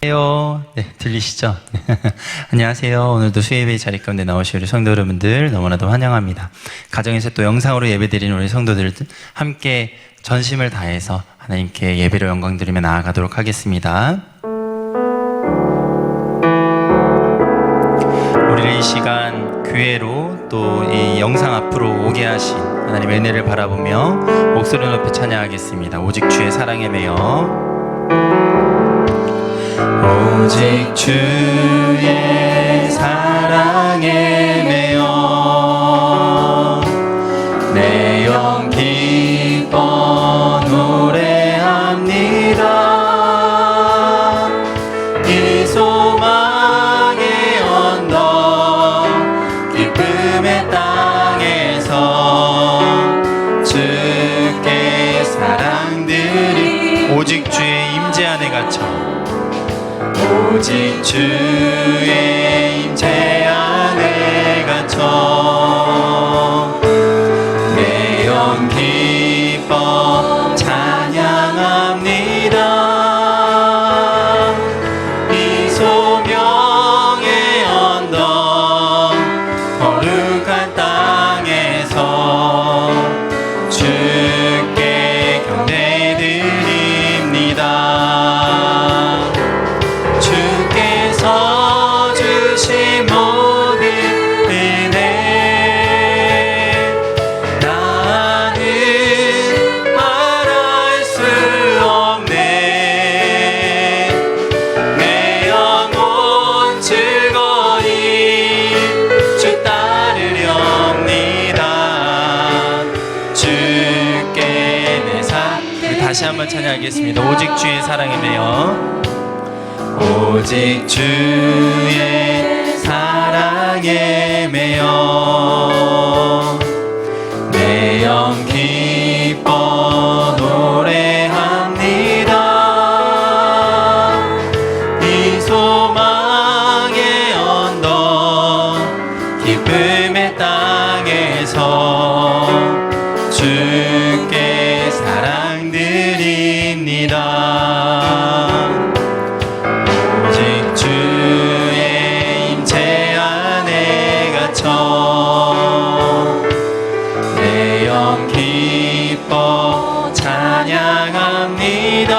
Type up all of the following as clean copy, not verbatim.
네, 들리시죠? 안녕하세요. 오늘도 수예배 자리 가운데 나오신 우리 성도 여러분들 너무나도 환영합니다. 가정에서 또 영상으로 예배드리는 우리 성도들 함께 전심을 다해서 하나님께 예배로 영광 드리며 나아가도록 하겠습니다. 우리를 이 시간 교회로 또 이 영상 앞으로 오게 하신 하나님의 은혜를 바라보며 목소리 높여 찬양하겠습니다. 오직 주의 사랑에 매여 오직 주의 사랑에 매여 내 영 기뻐 노래합니다. 이 소망의 언덕 기쁨의 땅에서 주께 사랑드리 오직 주의 임재 안에 갇혀 오직 주의 임재 안에 갇혀 내 영 기뻐 찬양합니다. 이 소명의 언덕 거룩한 땅에서 주께 경배드립니다. 주께서 주신 모든 은혜 나는 말할 수 없네. 내 영혼 즐거이 주 따르렵니다. 주께 내 삶 다시 한번 찬양하겠습니다. 오직 주의 사랑에 매여 오직 주의 사랑에 매여 내 영 기뻐 노래합니다. 이 소망의 언덕 기쁨의 땅에서 주께 사랑드립니다. 오직 주의 임재 안에 갇혀 내 영 기뻐 찬양합니다.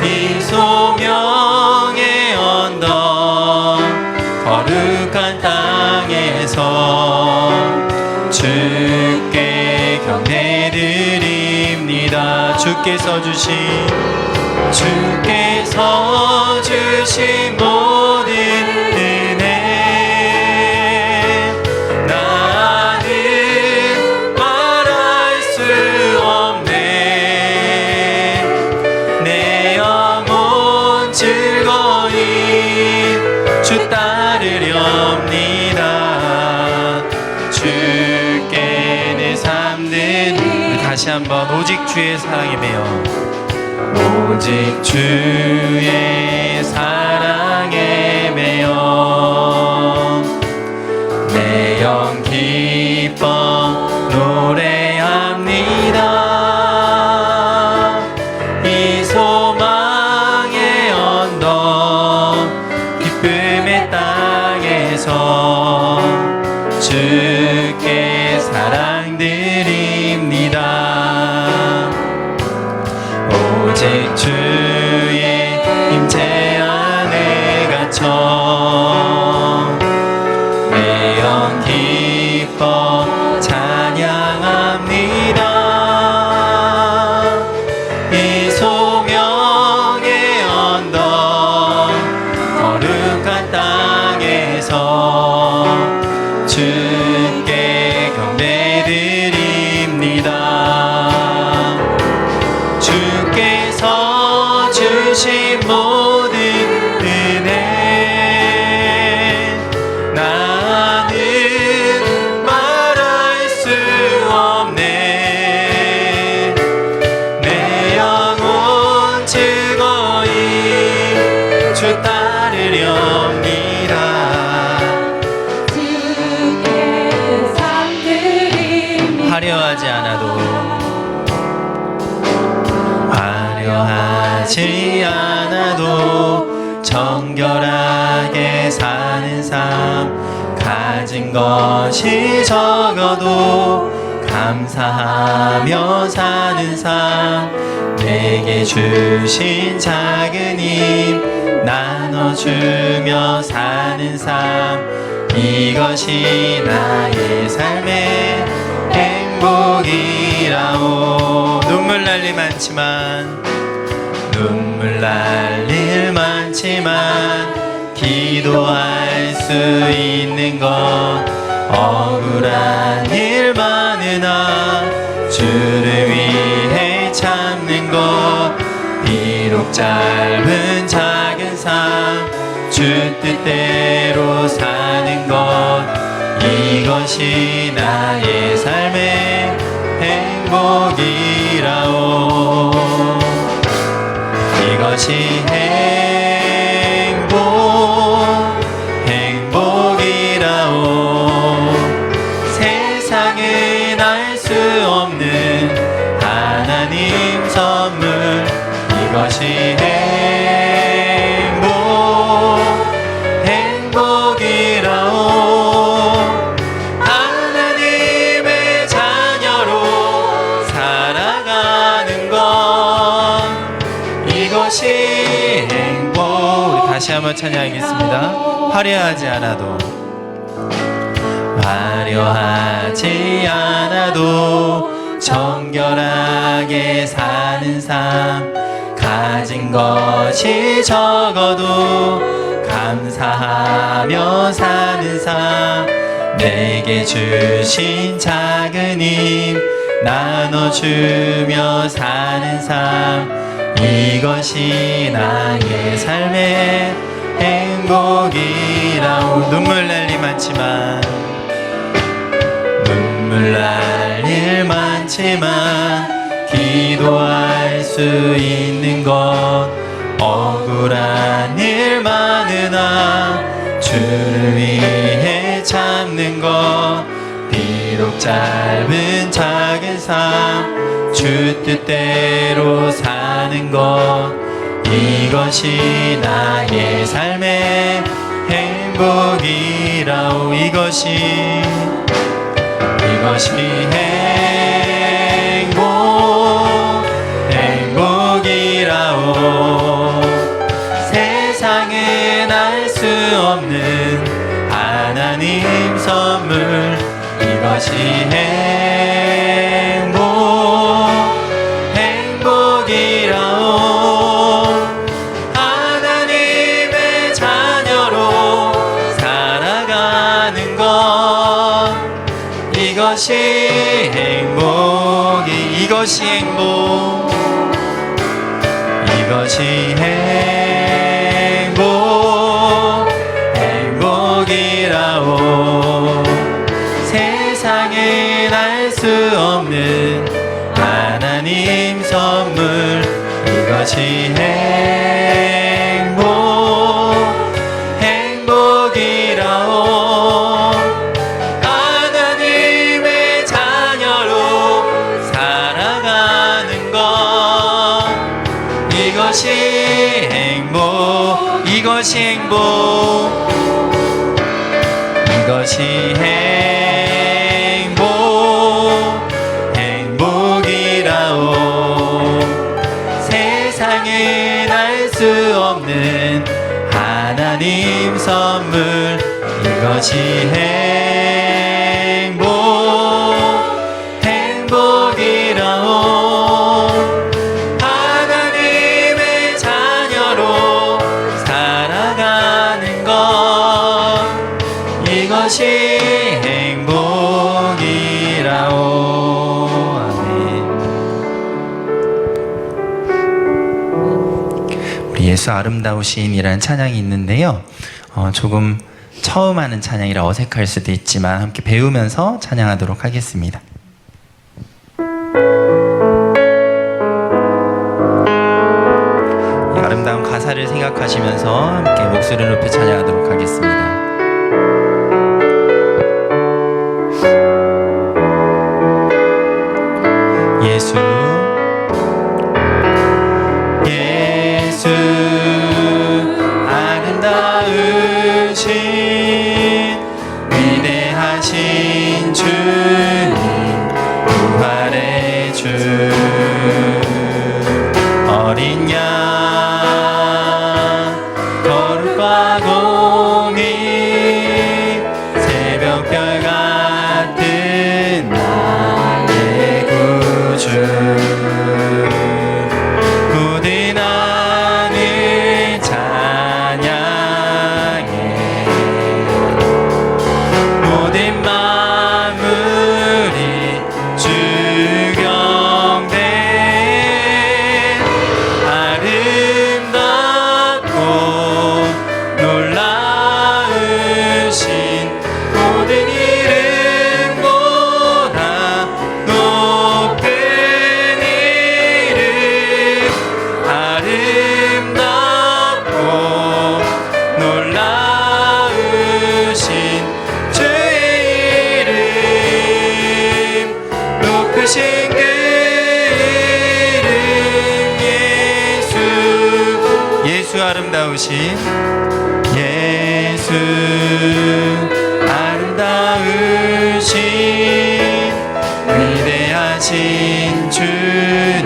이 소명의 언덕 거룩한 땅에서 주께 경배드립니다. 주께서 주신 모든 은혜 나는 말할 수 없네. 내 영혼 즐거이 주 따르렵니다. 주께 내 삶 드리 다시 한번 오직 주의 사랑에 매여 오직 주의 사랑에 매여 내 영 기뻐 노래합니다. 이 소망의 언덕 기쁨의 땅에서 주께 사랑드립니다. 오직 주의 임재 안에 갇혀 내 영 기뻐 찬양합니다. 이 소명의 언덕 거룩한 땅에서 주께 경배드립니다. 주께서 주신 모든 은혜 나는 말할 수 없네. 내 영혼 즐거이 주 따르렵니다. 주께 삶 드립니다. 화려하지 않아도 화려하지 않아도 가진 것이 적어도 감사하며 사는 삶, 내게 주신 작은 힘 나눠주며 사는 삶, 이것이 나의 삶의 행복이라오. 눈물 날 일 많지만, 눈물 날 일 많지만 기도할 수 있는 것, 억울한 일 많으나 주를 위해 참는 것, 비록 짧은 작은 삶 주 뜻대로 사는 것, 이것이 나의 삶의 행복이라오. 이것이 행복이라오. 세상에 알 수 없는 하나님 선물, 이것이 행복이라오. 하나님의 자녀로 살아가는 것, 이것이 행복. 우리 다시 한번 찬양하겠습니다. 화려하지 않아도 정결하게 사는 삶, 가진 것이 적어도 감사하며 사는 삶, 내게 주신 작은 힘 나눠주며 사는 삶, 이것이 나의 삶의 행복이라오. 눈물 날 일 많지만, 눈물 날 일 많지만 기도할 수 있는 것, 억울한 일 많으나 주를 위해 참는 것, 비록 짧은 작은 삶 주 뜻대로 사는 것, 이것이 나의 삶의 행복이라오. 이것이 행복이라오. 세상엔 알 수 없는 하나님 선물, 이것이 행복이라오. 하나님의 자녀로 살아가는 것, 이것이 행복이라오. 세상엔 알 수 없는 하나님 선물, 이것이 행복이라오. 하나님의 자녀로 살아가는 것, 이것이 행복이라오. 세상엔 알 수 없는 하나님 선물, 이것이 행복이라오. 하나님의 자녀로 살아가는 것, 이것이 행복이라오. 아멘. 우리 예수 아름다우신이라는 찬양이 있는데요, 조금 처음 하는 찬양이라 어색할 수도 있지만 함께 배우면서 찬양하도록 하겠습니다. 이 아름다운 가사를 생각하시면서 함께 목소리를 높여 찬양하도록 하겠습니다. 예수 아름다우신 위대한 어린 양 거룩과 공의 새벽별 같은 나의 구주 모든 하늘 찬양해 모든 만물이 주 경배 아름답고 놀라우신 모든 이름보다 높은 이름 아름답고 놀라우신 주의 이름 높으신 그 이름 예수 아름다우신 예수 아름다우신 위대하신 주님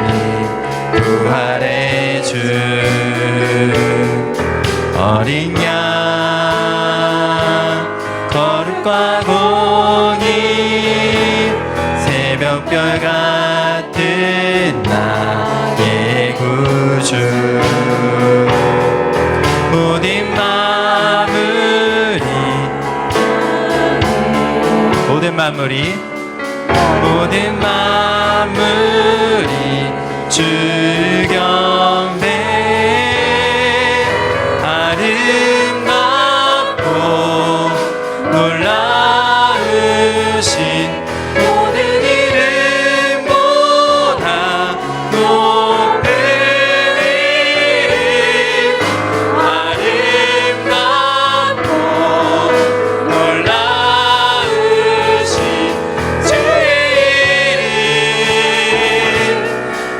부활의 주 어린 양 거룩과 공의 새벽별 같은 나의 구주 모든 만물이 주 경배 아름답고 놀라우신 모든 이름보다 높은 이름 아름답고 놀라우신 주의 이름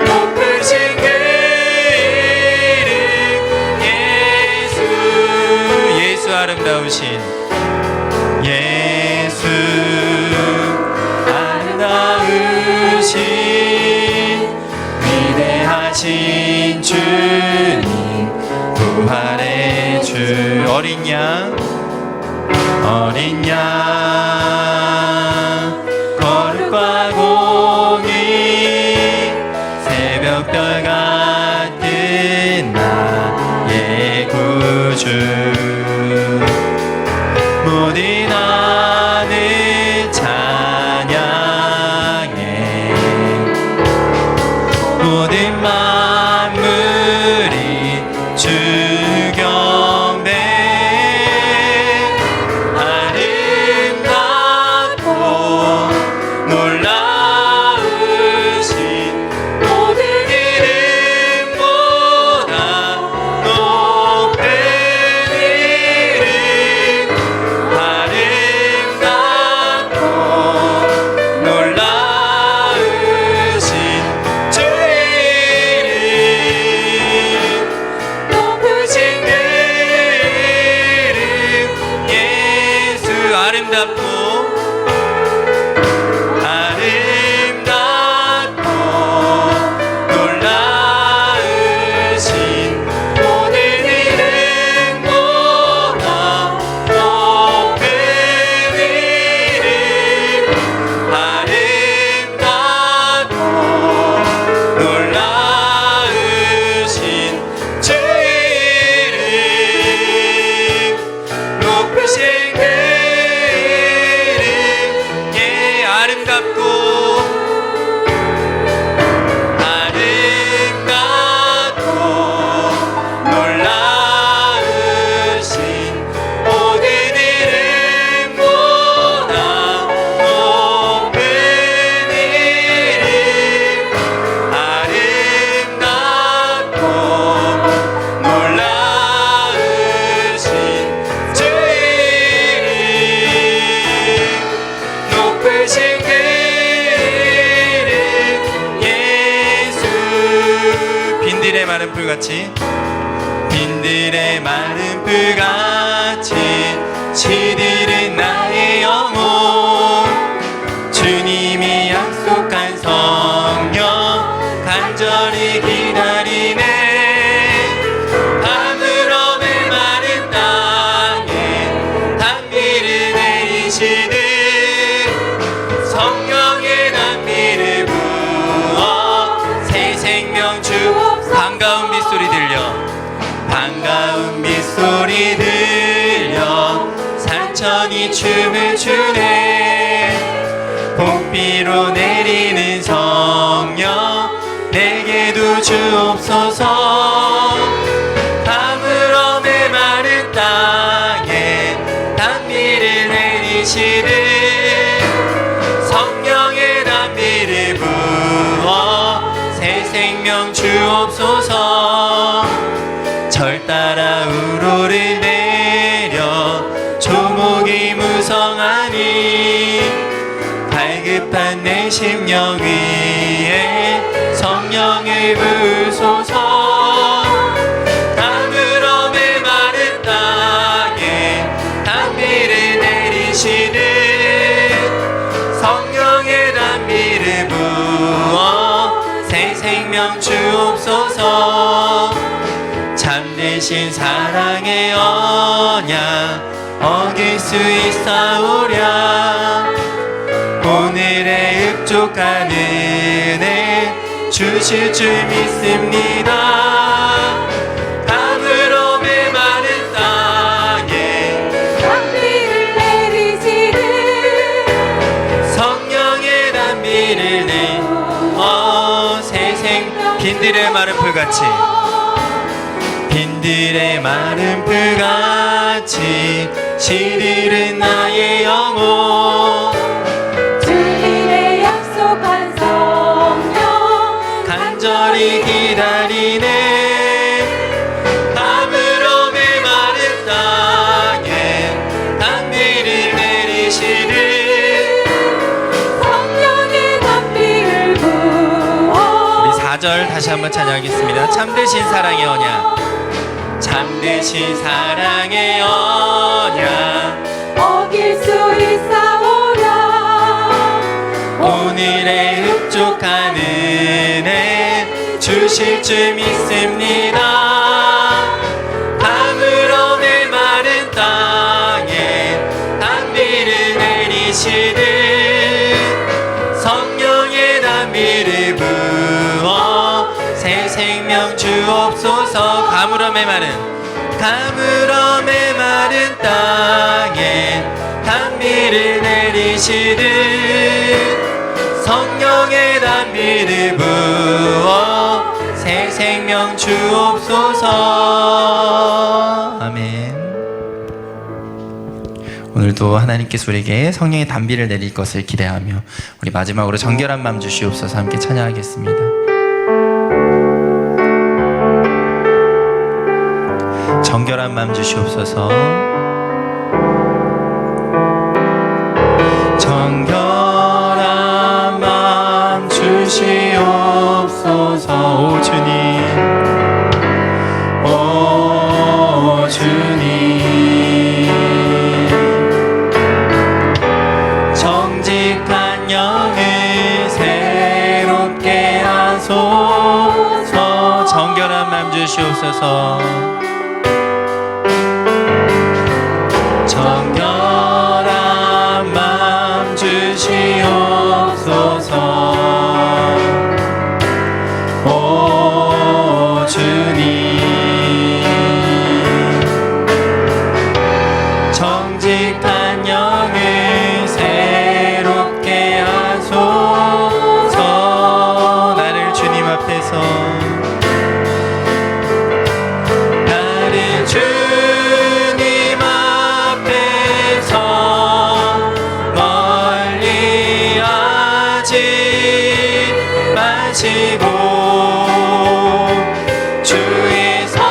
높으신 그 이름 예수 아름다우신 예수 아름다우신 위대하신 주님 부활의 주 어린 양 거룩과 공의 새벽별 같은 나의 구주 모든 하늘 찬양해 모든 만물이 주 경배 아름답고 놀라우신 모든 이름보다 높은 이름 아름답고 놀라우신 주의 이름 높으신 그 이름 예수 아름답고 놀라우신 모든 이름보다 높은 이름 아름답고 놀라우신 주의 이름 높으신 그 이름 예 아름답고 놀라우신 모든 이름보다 높은 이름 아름답고 놀라우신 주의 이름 높으신 그 이름 예수 빈들의 마른 불같이 빈들의 마른 불같이 시들은 나의 영혼 주님이 약속한 성령 간절히 기다리네. 밤으로 메마른 땅에 단비를 내리시는 성령의 단비를 부어 새 생명 주옵소서. 반가운 빗소리 들려, 반가운 빗소리 들려 산천이 춤을 추네. 봄비로 내리는 성령 내게도 주옵소서. 밤으로 메마른 땅에 단비를 내리시는 성령의 단비를 부어 새 생명 주옵소서. 절 따라 우로를 내려 조목이 무성하니 발급한 내 심령 위에 성령을 부으소서. 담으로 메마른 땅에 단비를 내리시는 성령의 단비를 부어 새 생명 주옵소서. 참되신 사랑의 언약 어길 수 있사오랴. 오늘의 흡족한 은혜 주실 줄 믿습니다. 담으로 메마른 땅에 단비를 내리시는 성령의 단비를 내어 새생 빈들의 마른 풀같이 빈들의 마른 풀같이 시들은 나의 영혼. 주님의 약속한 성령 간절히 기다리네. 밤으로 메마른 땅에 단비를 내리시는 성령의 단비를 부어. 우리 4절 다시 한번 찬양하겠습니다. 참되신 사랑의 언약, 참되신 사랑의 언약 어길 수 있사오랴. 오늘의 흡족한 은혜 주실 줄 믿습니다. 밤으로 메마른 땅에 단비를 내리시는 성령의 단비를 부어 새 생명 주옵소서. 감으로 메마른 땅에 단비를 내리시는 성령의 단비를 부어 새 생명 주옵소서. 아멘. 오늘도 하나님께서 우리에게 성령의 단비를 내릴 것을 기대하며 우리 마지막으로 정결한 마음 주시옵소서 함께 찬양하겠습니다. 정결한 마음 주시옵소서. 정결한 마음 주시옵소서. 오 주님, 오 주님, 정직한 영을 새롭게 하소서. 정결한 마음 주시옵소서. 정결한 마음 주시옵소서. 오 주님, 정직한 영을 새롭게 하소서. 나를 주님 앞에서 나를 주님 앞에서 멀리하지 마시고 주의 성령을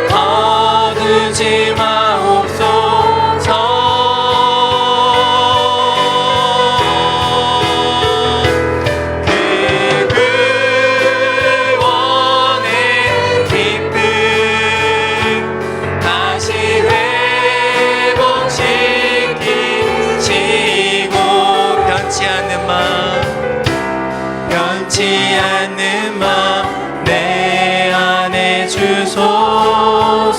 거두지 마옵소서. 그 변치 않는 맘 내 안에 주소서.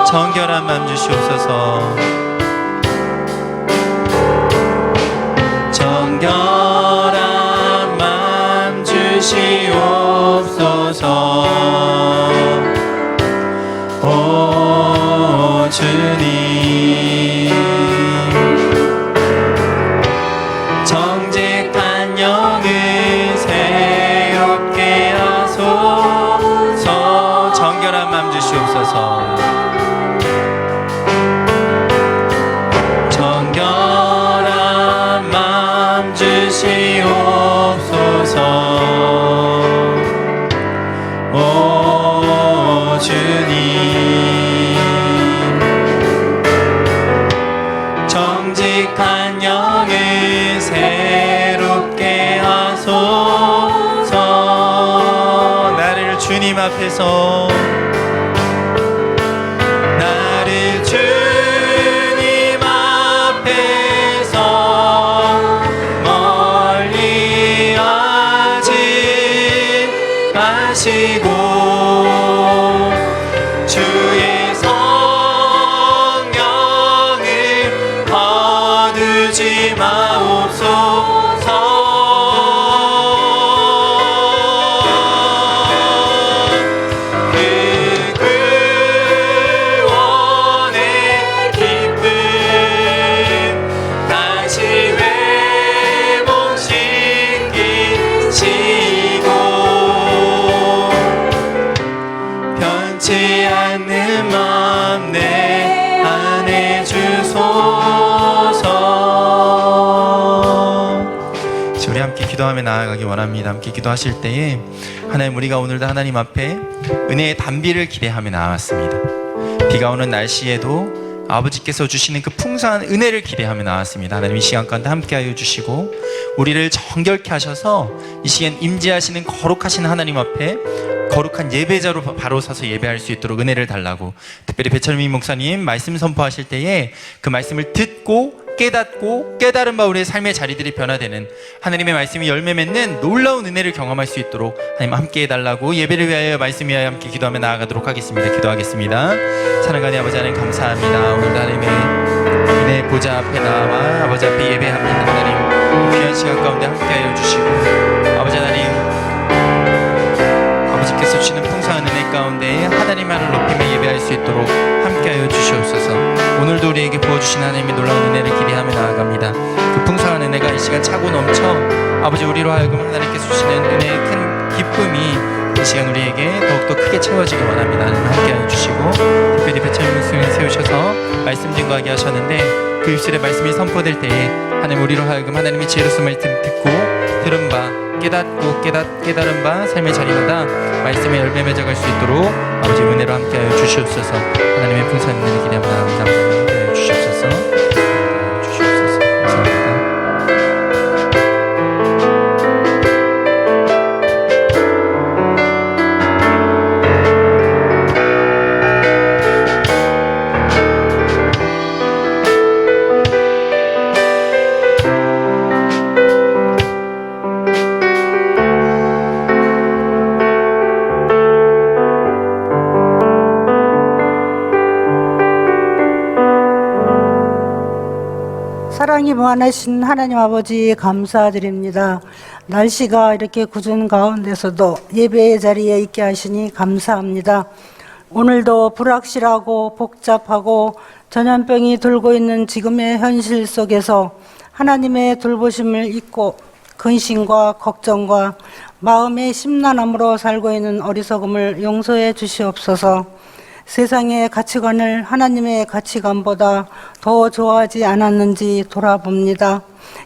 정결한 맘 주시옵소서. 정결한 맘 주시옵소서. 오 주님, 정직한 영을 새롭게 하소서. 정결한 맘 주시옵소서. 정결한 맘 주시옵소서. 오 주님, 정직한 영을 새롭게 하소서. 나를 주님 앞에서, 나를 주님 앞에서 멀리 하지 마시고 주의 성령을 거두지 마옵소서. 그 구원의 기쁨 다시 회복시키시고 변치 않는 맘 내 안에 주소서. 우리 함께 기도하며 나아가기 원합니다. 함께 기도하실 때에 하나님, 우리가 오늘도 하나님 앞에 은혜의 단비를 기대하며 나왔습니다. 비가 오는 날씨에도 아버지께서 주시는 그 풍성한 은혜를 기대하며 나왔습니다. 하나님, 이 시간 가운데 함께하여 주시고 우리를 정결케 하셔서 이 시간 임재하시는 거룩하신 하나님 앞에 거룩한 예배자로 바로 서서 예배할 수 있도록 은혜를 달라고, 특별히 배철민 목사님 말씀 선포하실 때에 그 말씀을 듣고 깨닫고 깨달은 바 우리의 삶의 자리들이 변화되는, 하나님의 말씀이 열매 맺는 놀라운 은혜를 경험할 수 있도록 하나님 함께 해달라고, 예배를 위하여 말씀 위하여 함께 기도하며 나아가도록 하겠습니다. 기도하겠습니다. 사랑하는 아버지 하나님, 감사합니다. 오늘도 하나님의 은혜 보좌 앞에 나와 아버지 앞에 예배합니다. 하나님, 귀한 시간 가운데 함께하여 주시고 아버지 하나님, 아버지께서 주시는 풍성한 은혜 가운데 하나님만을 높이며 예배할 수 있도록 함께하여 주시옵소서. 오늘도 우리에게 부어주신 하나님의 놀라운 은혜를 기대하며 나아갑니다. 그 풍성한 은혜가 이 시간 차고 넘쳐 아버지, 우리로 하여금 하나님께서 주시는 은혜의 큰 기쁨이 이 시간 우리에게 더욱더 크게 채워지기 원합니다. 하나님 함께하여 주시고, 특별히 배철민 목사님을 세우셔서 말씀 증거하게 하셨는데 그 입술에 말씀이 선포될 때에 하나님, 우리로 하여금 하나님의 지혜로운 말씀 듣고 들은 바 깨닫고 깨달은 바 삶의 자리마다 말씀에 열매 맺어갈 수 있도록 아버지 은혜로 함께하여 주시옵소서. 하나님의 풍성한 은혜를 기대하며 나아갑니다. 함께하여 주시옵소서. 함께하여 주시옵소서. 감사합니다. 사랑이 무한하신 하나님 아버지 감사드립니다. 날씨가 이렇게 궂은 가운데서도 예배의 자리에 있게 하시니 감사합니다. 오늘도 불확실하고 복잡하고 전염병이 돌고 있는 지금의 현실 속에서 하나님의 돌보심을 잊고 근심과 걱정과 마음의 심란함으로 살고 있는 어리석음을 용서해 주시옵소서. 세상의 가치관을 하나님의 가치관보다 더 좋아하지 않았는지 돌아봅니다.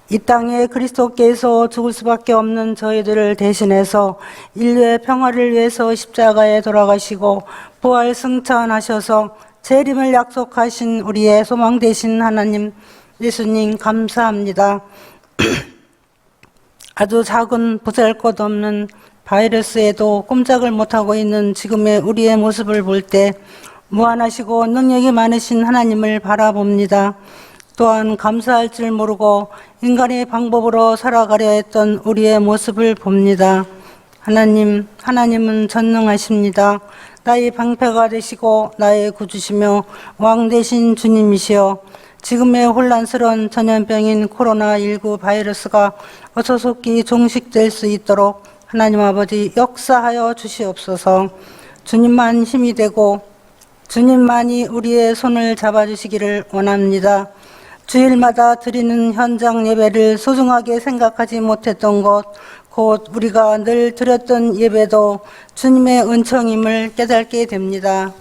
이 땅에 그리스도께서 죽을 수밖에 없는 저희들을 대신해서 인류의 평화를 위해서 십자가에 돌아가시고 부활 승천하셔서 재림을 약속하신 우리의 소망 되신 하나님 예수님 감사합니다. 아주 작은 보잘것없는 바이러스에도 꼼짝을 못하고 있는 지금의 우리의 모습을 볼 때 무한하시고 능력이 많으신 하나님을 바라봅니다. 또한 감사할 줄 모르고 인간의 방법으로 살아가려 했던 우리의 모습을 봅니다. 하나님은 전능하십니다. 나의 방패가 되시고 나의 구주시며 왕 되신 주님이시여, 지금의 혼란스러운 전염병인 코로나19 바이러스가 어서 속히 종식될 수 있도록 하나님 아버지 역사하여 주시옵소서. 주님만 힘이 되고 주님만이 우리의 손을 잡아주시기를 원합니다. 주일마다 드리는 현장 예배를 소중하게 생각하지 못했던 것, 곧 우리가 늘 드렸던 예배도 주님의 은총임을 깨닫게 됩니다.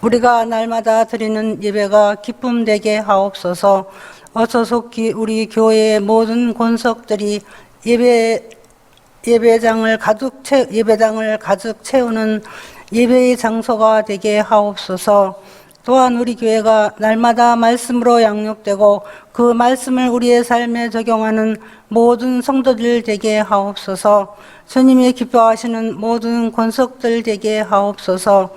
우리가 날마다 드리는 예배가 기쁨 되게 하옵소서. 어서 속히 우리 교회의 모든 권속들이 예배당을 가득 채우는 예배의 장소가 되게 하옵소서. 또한 우리 교회가 날마다 말씀으로 양육되고 그 말씀을 우리의 삶에 적용하는 모든 성도들 되게 하옵소서. 주님이 기뻐하시는 모든 권속들 되게 하옵소서.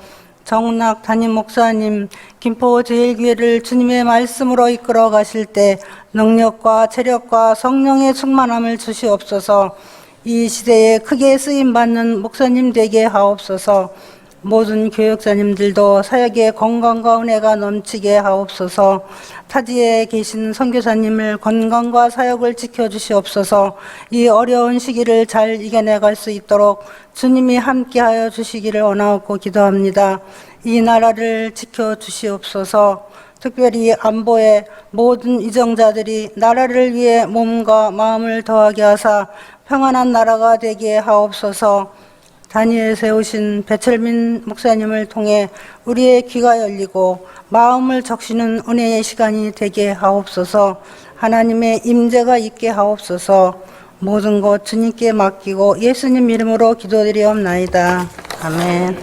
정운학 담임 목사님, 김포제일교회를 주님의 말씀으로 이끌어 가실 때 능력과 체력과 성령의 충만함을 주시옵소서. 이 시대에 크게 쓰임받는 목사님 되게 하옵소서. 모든 교역자님들도 사역의 건강과 은혜가 넘치게 하옵소서. 타지에 계신 선교사님을 건강과 사역을 지켜주시옵소서. 이 어려운 시기를 잘 이겨내갈 수 있도록 주님이 함께하여 주시기를 원하옵고 기도합니다. 이 나라를 지켜주시옵소서. 특별히 안보에 모든 이정자들이 나라를 위해 몸과 마음을 더하게 하사 평안한 나라가 되게 하옵소서. 다니엘 세우신 배철민 목사님을 통해 우리의 귀가 열리고 마음을 적시는 은혜의 시간이 되게 하옵소서. 하나님의 임재가 있게 하옵소서. 모든 것 주님께 맡기고 예수님 이름으로 기도드리옵나이다. 아멘.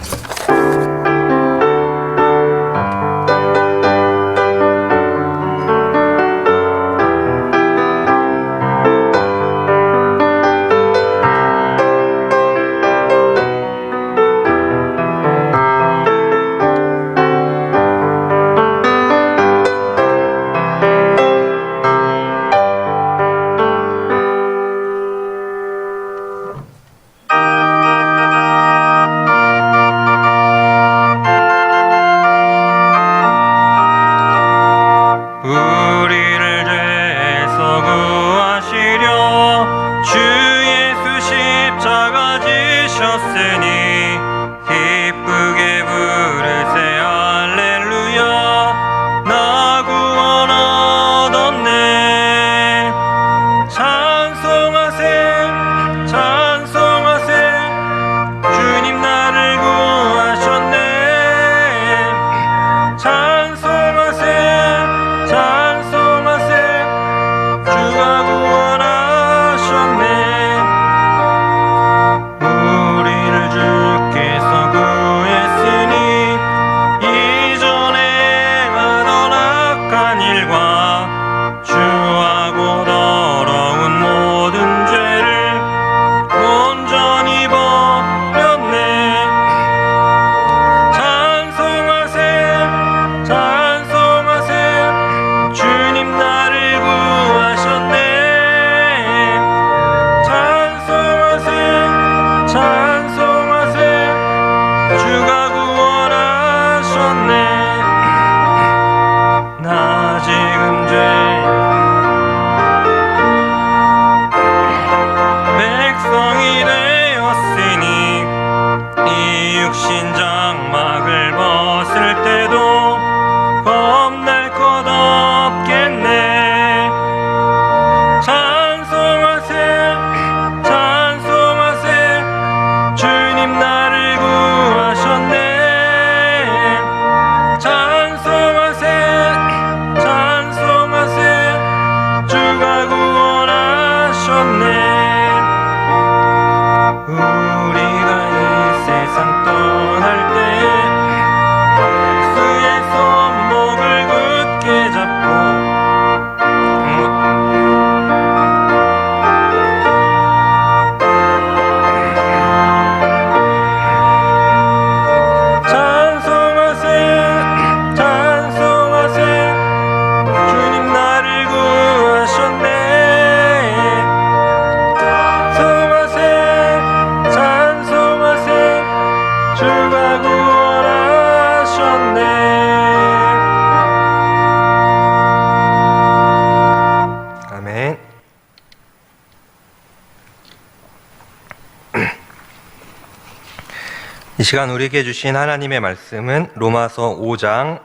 이 시간 우리에게 주신 하나님의 말씀은 로마서 5장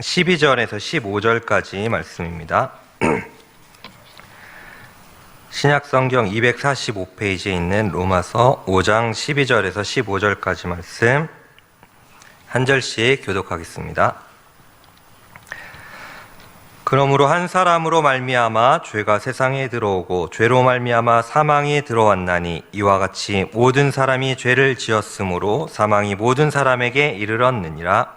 12절에서 15절까지 말씀입니다. 신약성경 245페이지에 있는 로마서 5장 12절에서 15절까지 말씀 한 절씩 교독하겠습니다. 그러므로 한 사람으로 말미암아 죄가 세상에 들어오고 죄로 말미암아 사망이 들어왔나니 이와 같이 모든 사람이 죄를 지었으므로 사망이 모든 사람에게 이르렀느니라.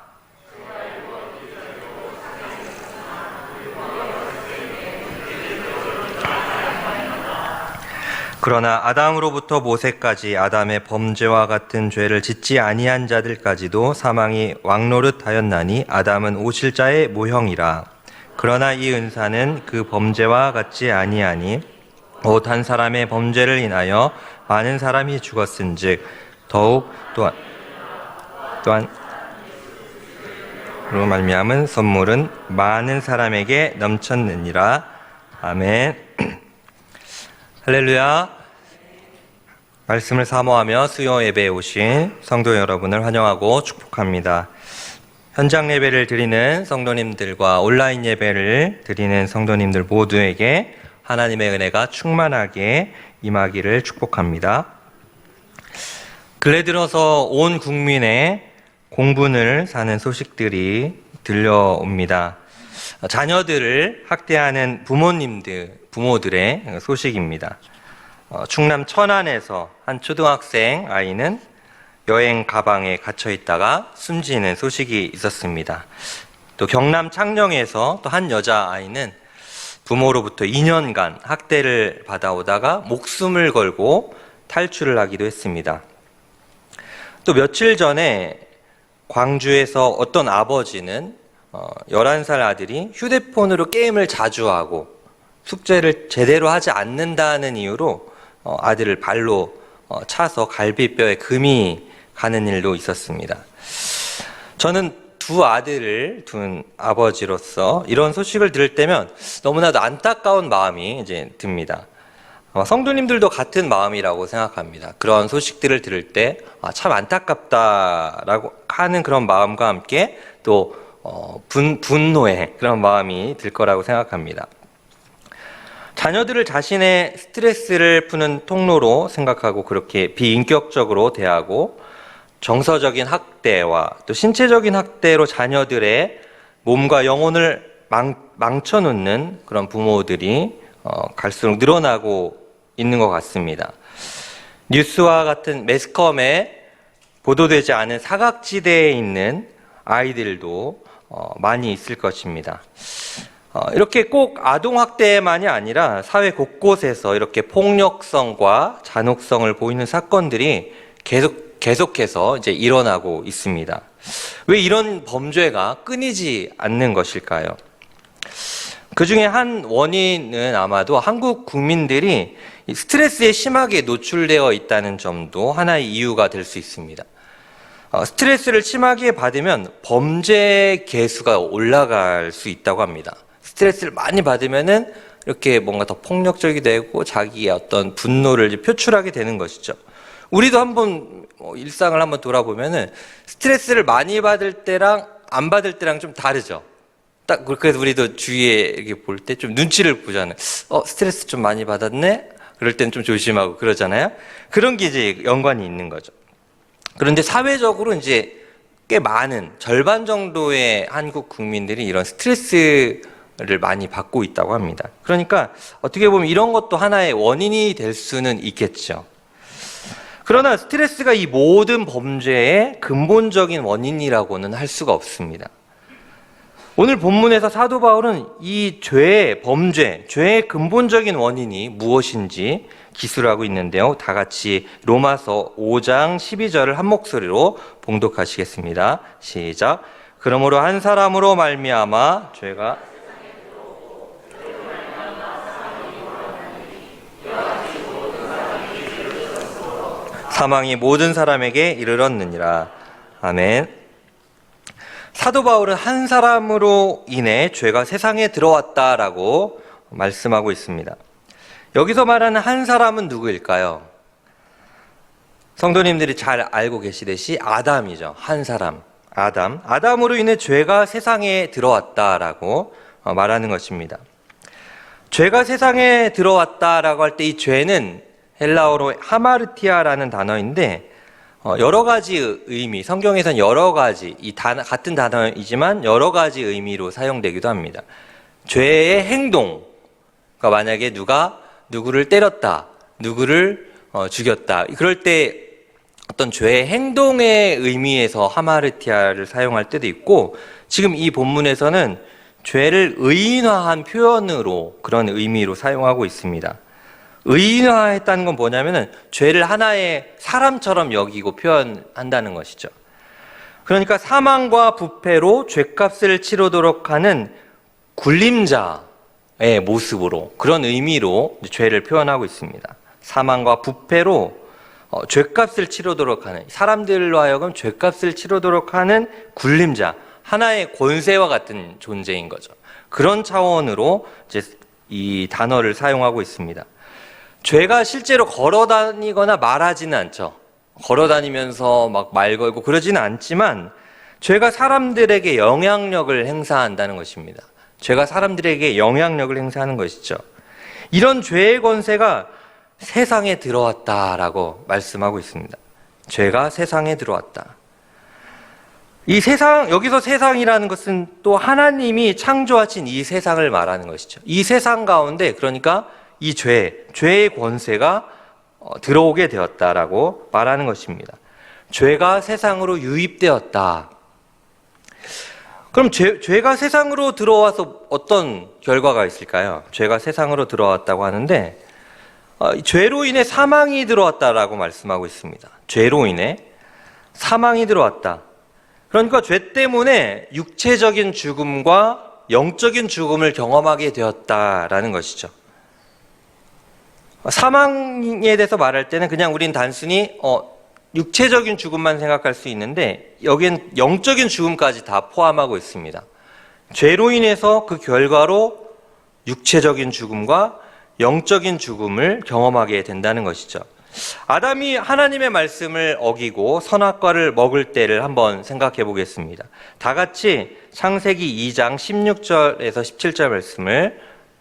그러나 아담으로부터 모세까지 아담의 범죄와 같은 죄를 짓지 아니한 자들까지도 사망이 왕노릇하였나니 아담은 오실자의 모형이라. 그러나 이 은사는 그 범죄와 같지 아니하니 곧 한 사람의 범죄를 인하여 많은 사람이 죽었은즉 더욱 또한 로 말미암은 선물은 많은 사람에게 넘쳤느니라. 아멘. 할렐루야. 말씀을 사모하며 수요 예배에 오신 성도 여러분을 환영하고 축복합니다. 현장 예배를 드리는 성도님들과 온라인 예배를 드리는 성도님들 모두에게 하나님의 은혜가 충만하게 임하기를 축복합니다. 근래 들어서 온 국민의 공분을 사는 소식들이 들려옵니다. 자녀들을 학대하는 부모들의 소식입니다. 충남 천안에서 한 초등학생 아이는 여행 가방에 갇혀 있다가 숨지는 소식이 있었습니다. 또 경남 창녕에서 또 한 여자아이는 부모로부터 2년간 학대를 받아오다가 목숨을 걸고 탈출을 하기도 했습니다. 또 며칠 전에 광주에서 어떤 아버지는 11살 아들이 휴대폰으로 게임을 자주 하고 숙제를 제대로 하지 않는다는 이유로 아들을 발로 차서 갈비뼈에 금이 가는 일도 있었습니다. 저는 두 아들을 둔 아버지로서 이런 소식을 들을 때면 너무나도 안타까운 마음이 이제 듭니다. 성도님들도 같은 마음이라고 생각합니다. 그런 소식들을 들을 때 참 안타깝다라고 하는 그런 마음과 함께 또 분노의 그런 마음이 들 거라고 생각합니다. 자녀들을 자신의 스트레스를 푸는 통로로 생각하고 그렇게 비인격적으로 대하고 정서적인 학대와 또 신체적인 학대로 자녀들의 몸과 영혼을 망쳐놓는 그런 부모들이 갈수록 늘어나고 있는 것 같습니다. 뉴스와 같은 매스컴에 보도되지 않은 사각지대에 있는 아이들도 많이 있을 것입니다. 이렇게 꼭 아동학대만이 아니라 사회 곳곳에서 이렇게 폭력성과 잔혹성을 보이는 사건들이 계속해서 이제 일어나고 있습니다. 왜 이런 범죄가 끊이지 않는 것일까요? 그 중에 한 원인은 아마도 한국 국민들이 스트레스에 심하게 노출되어 있다는 점도 하나의 이유가 될 수 있습니다. 스트레스를 심하게 받으면 범죄 계수가 올라갈 수 있다고 합니다. 스트레스를 많이 받으면은 이렇게 뭔가 더 폭력적이 되고 자기의 어떤 분노를 표출하게 되는 것이죠. 우리도 한번 일상을 한번 돌아보면은 스트레스를 많이 받을 때랑 안 받을 때랑 좀 다르죠. 딱 그래서 우리도 주위에 이렇게 볼 때 좀 눈치를 보잖아요. 스트레스 좀 많이 받았네. 그럴 때는 좀 조심하고 그러잖아요. 그런 게 이제 연관이 있는 거죠. 그런데 사회적으로 이제 꽤 많은 절반 정도의 한국 국민들이 이런 스트레스를 많이 받고 있다고 합니다. 그러니까 어떻게 보면 이런 것도 하나의 원인이 될 수는 있겠죠. 그러나 스트레스가 이 모든 범죄의 근본적인 원인이라고는 할 수가 없습니다. 오늘 본문에서 사도 바울은 이 죄의 근본적인 원인이 무엇인지 기술하고 있는데요. 다 같이 로마서 5장 12절을 한 목소리로 봉독하시겠습니다. 시작. 그러므로 한 사람으로 말미암아 죄가 사망이 모든 사람에게 이르렀느니라. 아멘. 사도 바울은 한 사람으로 인해 죄가 세상에 들어왔다라고 말씀하고 있습니다. 여기서 말하는 한 사람은 누구일까요? 성도님들이 잘 알고 계시듯이 아담이죠. 한 사람, 아담. 아담으로 인해 죄가 세상에 들어왔다라고 말하는 것입니다. 죄가 세상에 들어왔다라고 할 때 이 죄는 헬라어로 하마르티아라는 단어인데 여러 가지 의미, 성경에선 여러 가지, 같은 단어이지만 여러 가지 의미로 사용되기도 합니다. 죄의 행동, 그러니까 만약에 누가 누구를 때렸다, 누구를 죽였다, 그럴 때 어떤 죄의 행동의 의미에서 하마르티아를 사용할 때도 있고, 지금 이 본문에서는 죄를 의인화한 표현으로 그런 의미로 사용하고 있습니다. 의인화했다는 건 뭐냐면은 죄를 하나의 사람처럼 여기고 표현한다는 것이죠. 그러니까 사망과 부패로 죄값을 치르도록 하는 굴림자의 모습으로, 그런 의미로 죄를 표현하고 있습니다. 사망과 부패로 죄값을 치르도록 하는, 사람들로 하여금 죄값을 치르도록 하는 굴림자, 하나의 권세와 같은 존재인 거죠. 그런 차원으로 이제 이 단어를 사용하고 있습니다. 죄가 실제로 걸어 다니거나 말하지는 않죠. 걸어 다니면서 막 말 걸고 그러지는 않지만 죄가 사람들에게 영향력을 행사한다는 것입니다. 죄가 사람들에게 영향력을 행사하는 것이죠. 이런 죄의 권세가 세상에 들어왔다라고 말씀하고 있습니다. 죄가 세상에 들어왔다. 이 세상, 여기서 세상이라는 것은 또 하나님이 창조하신 이 세상을 말하는 것이죠. 이 세상 가운데, 그러니까 이 죄의 권세가 들어오게 되었다라고 말하는 것입니다. 죄가 세상으로 유입되었다. 그럼 죄가 세상으로 들어와서 어떤 결과가 있을까요? 죄가 세상으로 들어왔다고 하는데 죄로 인해 사망이 들어왔다라고 말씀하고 있습니다. 죄로 인해 사망이 들어왔다. 그러니까 죄 때문에 육체적인 죽음과 영적인 죽음을 경험하게 되었다라는 것이죠. 사망에 대해서 말할 때는 그냥 우린 단순히 육체적인 죽음만 생각할 수 있는데 여기엔 영적인 죽음까지 다 포함하고 있습니다. 죄로 인해서 그 결과로 육체적인 죽음과 영적인 죽음을 경험하게 된다는 것이죠. 아담이 하나님의 말씀을 어기고 선악과를 먹을 때를 한번 생각해 보겠습니다. 다 같이 창세기 2장 16절에서 17절 말씀을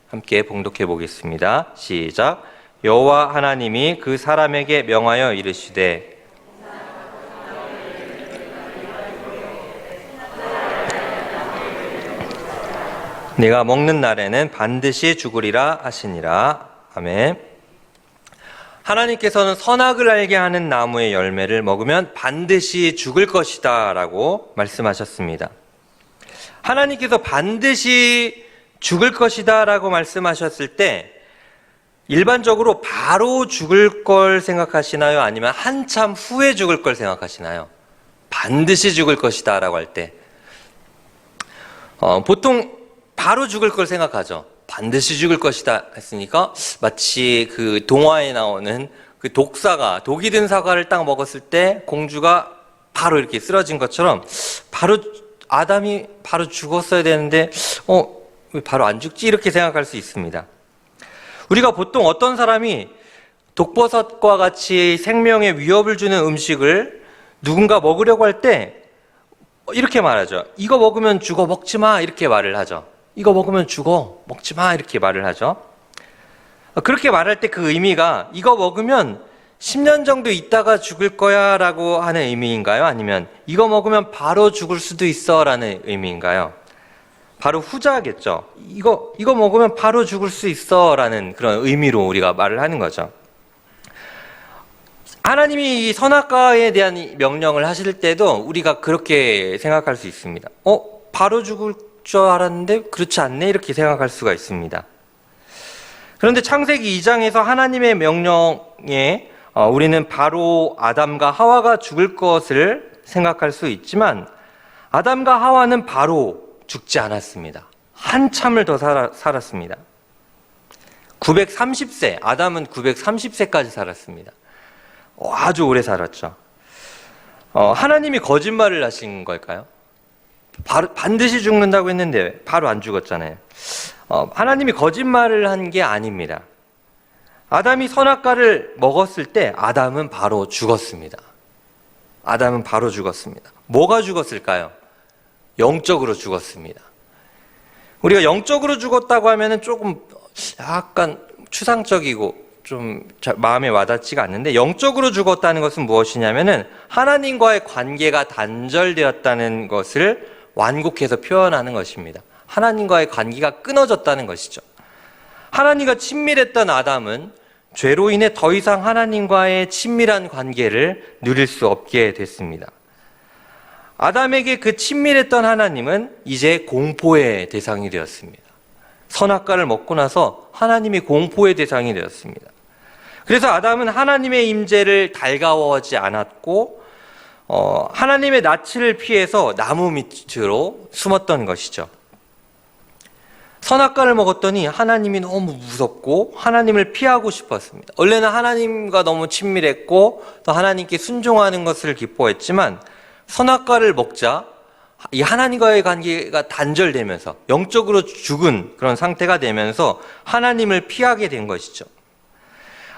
함께 봉독해 보겠습니다. 시작. 여호와 하나님이 그 사람에게 명하여 이르시되 네가 먹는 날에는 반드시 죽으리라 하시니라. 아멘. 하나님께서는 선악을 알게 하는 나무의 열매를 먹으면 반드시 죽을 것이다 라고 말씀하셨습니다. 하나님께서 반드시 죽을 것이다 라고 말씀하셨을 때 일반적으로 바로 죽을 걸 생각하시나요? 아니면 한참 후에 죽을 걸 생각하시나요? 반드시 죽을 것이다 라고 할 때 보통 바로 죽을 걸 생각하죠. 반드시 죽을 것이다 했으니까 마치 그 동화에 나오는 그 독사가 독이 든 사과를 딱 먹었을 때 공주가 바로 이렇게 쓰러진 것처럼 바로 아담이 바로 죽었어야 되는데 왜 바로 안 죽지? 이렇게 생각할 수 있습니다. 우리가 보통 어떤 사람이 독버섯과 같이 생명에 위협을 주는 음식을 누군가 먹으려고 할 때 이렇게 말하죠. 이거 먹으면 죽어, 먹지 마. 이렇게 말을 하죠. 이거 먹으면 죽어, 먹지 마. 이렇게 말을 하죠. 그렇게 말할 때 그 의미가 이거 먹으면 10년 정도 있다가 죽을 거야 라고 하는 의미인가요? 아니면 이거 먹으면 바로 죽을 수도 있어 라는 의미인가요? 바로 후자겠죠. 이거 먹으면 바로 죽을 수 있어 라는 그런 의미로 우리가 말을 하는 거죠. 하나님이 이 선악과에 대한 명령을 하실 때도 우리가 그렇게 생각할 수 있습니다. 바로 죽을 줄 알았는데 그렇지 않네? 이렇게 생각할 수가 있습니다. 그런데 창세기 2장에서 하나님의 명령에 우리는 바로 아담과 하와가 죽을 것을 생각할 수 있지만 아담과 하와는 바로 죽지 않았습니다. 한참을 더 살았습니다. 930세, 아담은 930세까지 살았습니다. 아주 오래 살았죠. 하나님이 거짓말을 하신 걸까요? 반드시 죽는다고 했는데 바로 안 죽었잖아요. 하나님이 거짓말을 한 게 아닙니다. 아담이 선악과를 먹었을 때 아담은 바로 죽었습니다. 아담은 바로 죽었습니다. 뭐가 죽었을까요? 영적으로 죽었습니다. 우리가 영적으로 죽었다고 하면은 조금 약간 추상적이고 좀 마음에 와닿지가 않는데, 영적으로 죽었다는 것은 무엇이냐면은 하나님과의 관계가 단절되었다는 것을 완곡해서 표현하는 것입니다. 하나님과의 관계가 끊어졌다는 것이죠. 하나님과 친밀했던 아담은 죄로 인해 더 이상 하나님과의 친밀한 관계를 누릴 수 없게 됐습니다. 아담에게 그 친밀했던 하나님은 이제 공포의 대상이 되었습니다. 선악과를 먹고 나서 하나님이 공포의 대상이 되었습니다. 그래서 아담은 하나님의 임재를 달가워하지 않았고 하나님의 낯을 피해서 나무 밑으로 숨었던 것이죠. 선악과를 먹었더니 하나님이 너무 무섭고 하나님을 피하고 싶었습니다. 원래는 하나님과 너무 친밀했고 또 하나님께 순종하는 것을 기뻐했지만, 선악과를 먹자 이 하나님과의 관계가 단절되면서 영적으로 죽은 그런 상태가 되면서 하나님을 피하게 된 것이죠.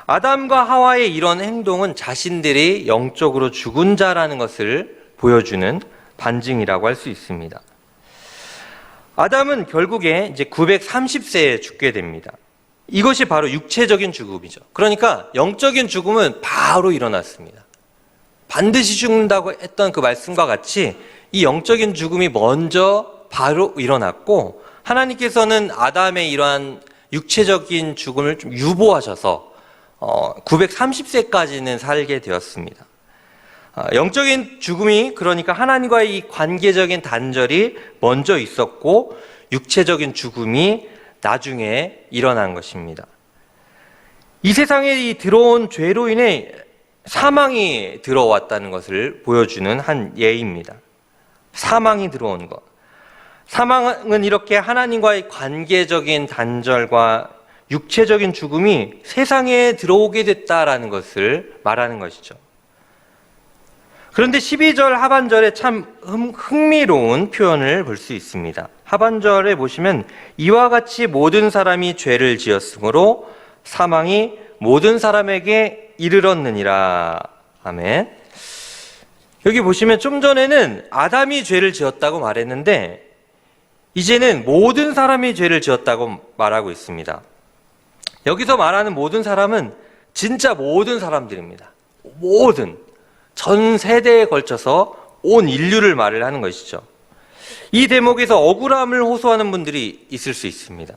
아담과 하와의 이런 행동은 자신들이 영적으로 죽은 자라는 것을 보여주는 반증이라고 할 수 있습니다. 아담은 결국에 이제 930세에 죽게 됩니다. 이것이 바로 육체적인 죽음이죠. 그러니까 영적인 죽음은 바로 일어났습니다. 반드시 죽는다고 했던 그 말씀과 같이 이 영적인 죽음이 먼저 바로 일어났고, 하나님께서는 아담의 이러한 육체적인 죽음을 좀 유보하셔서 930세까지는 살게 되었습니다. 영적인 죽음이, 그러니까 하나님과의 이 관계적인 단절이 먼저 있었고 육체적인 죽음이 나중에 일어난 것입니다. 이 세상에 들어온 죄로 인해 사망이 들어왔다는 것을 보여주는 한 예입니다. 사망이 들어온 것. 사망은 이렇게 하나님과의 관계적인 단절과 육체적인 죽음이 세상에 들어오게 됐다라는 것을 말하는 것이죠. 그런데 12절 하반절에 참 흥미로운 표현을 볼 수 있습니다. 하반절에 보시면 이와 같이 모든 사람이 죄를 지었으므로 사망이 모든 사람에게 이르렀느니라. 아멘. 여기 보시면 좀 전에는 아담이 죄를 지었다고 말했는데 이제는 모든 사람이 죄를 지었다고 말하고 있습니다. 여기서 말하는 모든 사람은 진짜 모든 사람들입니다. 모든 전 세대에 걸쳐서 온 인류를 말을 하는 것이죠. 이 대목에서 억울함을 호소하는 분들이 있을 수 있습니다.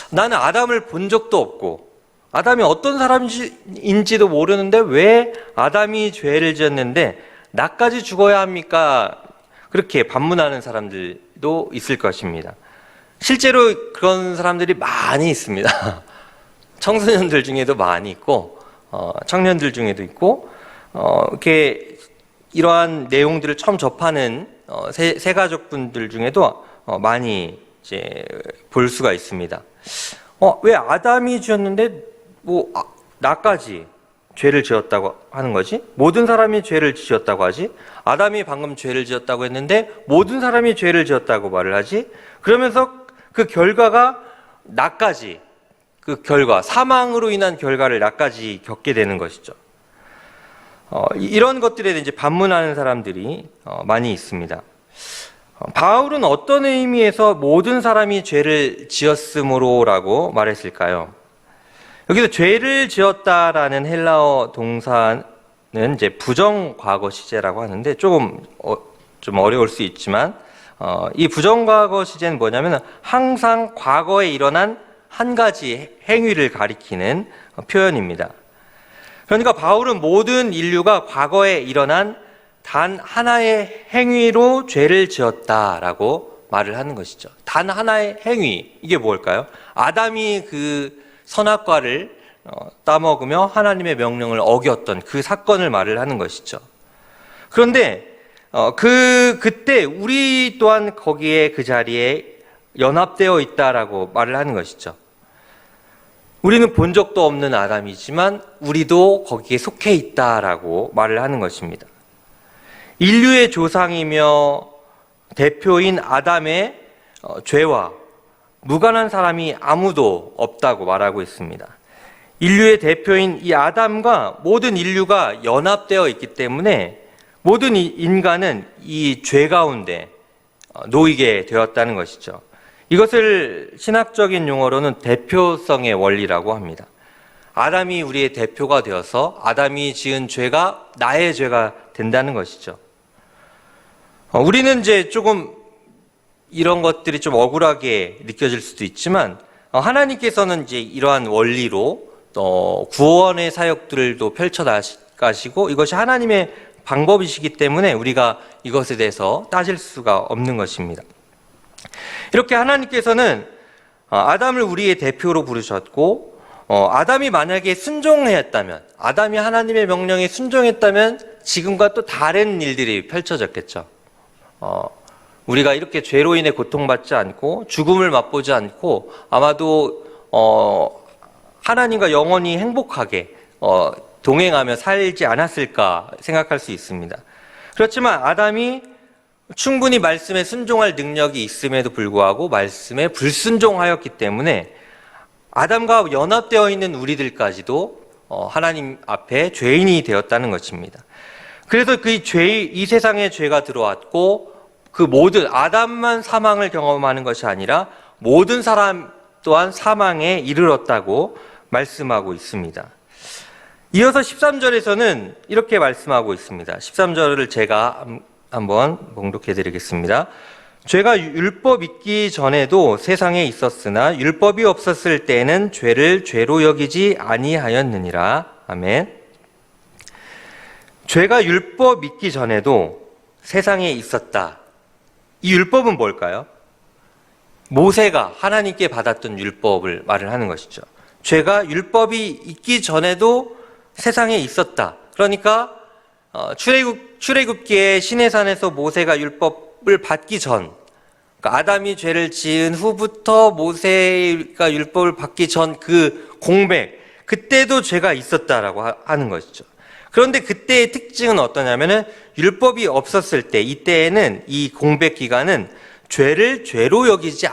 나는 아담을 본 적도 없고 아담이 어떤 사람인지도 모르는데 왜 아담이 죄를 지었는데 나까지 죽어야 합니까? 그렇게 반문하는 사람들도 있을 것입니다. 실제로 그런 사람들이 많이 있습니다. 청소년들 중에도 많이 있고 청년들 중에도 있고 이렇게 이러한 내용들을 처음 접하는 새 가족분들 중에도 많이 이제 볼 수가 있습니다. 왜 아담이 지었는데 나까지 죄를 지었다고 하는 거지? 모든 사람이 죄를 지었다고 하지? 아담이 방금 죄를 지었다고 했는데 모든 사람이 죄를 지었다고 말을 하지? 그러면서 그 결과가 나까지, 그 결과, 사망으로 인한 결과를 나까지 겪게 되는 것이죠. 이런 것들에 이제 반문하는 사람들이 많이 있습니다. 바울은 어떤 의미에서 모든 사람이 죄를 지었으므로라고 말했을까요? 여기서 죄를 지었다라는 헬라어 동사는 이제 부정 과거 시제라고 하는데 좀 어려울 수 있지만 이 부정 과거 시제는 뭐냐면 항상 과거에 일어난 한 가지 행위를 가리키는 표현입니다. 그러니까 바울은 모든 인류가 과거에 일어난 단 하나의 행위로 죄를 지었다라고 말을 하는 것이죠. 단 하나의 행위, 이게 뭘까요? 아담이 그 선악과를 따먹으며 하나님의 명령을 어겼던 그 사건을 말을 하는 것이죠. 그런데 그때 우리 또한 거기에 그 자리에 연합되어 있다라고 말을 하는 것이죠. 우리는 본 적도 없는 아담이지만 우리도 거기에 속해 있다라고 말을 하는 것입니다. 인류의 조상이며 대표인 아담의 죄와 무관한 사람이 아무도 없다고 말하고 있습니다. 인류의 대표인 이 아담과 모든 인류가 연합되어 있기 때문에 모든 인간은 이 죄 가운데 놓이게 되었다는 것이죠. 이것을 신학적인 용어로는 대표성의 원리라고 합니다. 아담이 우리의 대표가 되어서 아담이 지은 죄가 나의 죄가 된다는 것이죠. 우리는 이제 조금 이런 것들이 좀 억울하게 느껴질 수도 있지만 하나님께서는 이제 이러한 원리로 구원의 사역들도 펼쳐 나가시고 이것이 하나님의 방법이시기 때문에 우리가 이것에 대해서 따질 수가 없는 것입니다. 이렇게 하나님께서는 아담을 우리의 대표로 부르셨고 아담이 만약에 순종했다면, 아담이 하나님의 명령에 순종했다면 지금과 또 다른 일들이 펼쳐졌겠죠. 우리가 이렇게 죄로 인해 고통받지 않고 죽음을 맛보지 않고 아마도 하나님과 영원히 행복하게 동행하며 살지 않았을까 생각할 수 있습니다. 그렇지만 아담이 충분히 말씀에 순종할 능력이 있음에도 불구하고 말씀에 불순종하였기 때문에 아담과 연합되어 있는 우리들까지도 하나님 앞에 죄인이 되었다는 것입니다. 그래서 이 세상에 죄가 들어왔고 그 모든 아담만 사망을 경험하는 것이 아니라 모든 사람 또한 사망에 이르렀다고 말씀하고 있습니다. 이어서 13절에서는 이렇게 말씀하고 있습니다. 13절을 제가 한번 봉독해 드리겠습니다. 죄가 율법 있기 전에도 세상에 있었으나 율법이 없었을 때에는 죄를 죄로 여기지 아니하였느니라. 아멘. 죄가 율법 있기 전에도 세상에 있었다. 이 율법은 뭘까요? 모세가 하나님께 받았던 율법을 말을 하는 것이죠. 죄가 율법이 있기 전에도 세상에 있었다. 그러니까 출애굽기의 시내산에서 모세가 율법을 받기 전, 그러니까 아담이 죄를 지은 후부터 모세가 율법을 받기 전 그 공백, 그때도 죄가 있었다라고 하는 것이죠. 그런데 그때의 특징은 어떠냐면은 율법이 없었을 때, 이때에는 이 공백 기간은 죄를 죄로 여기지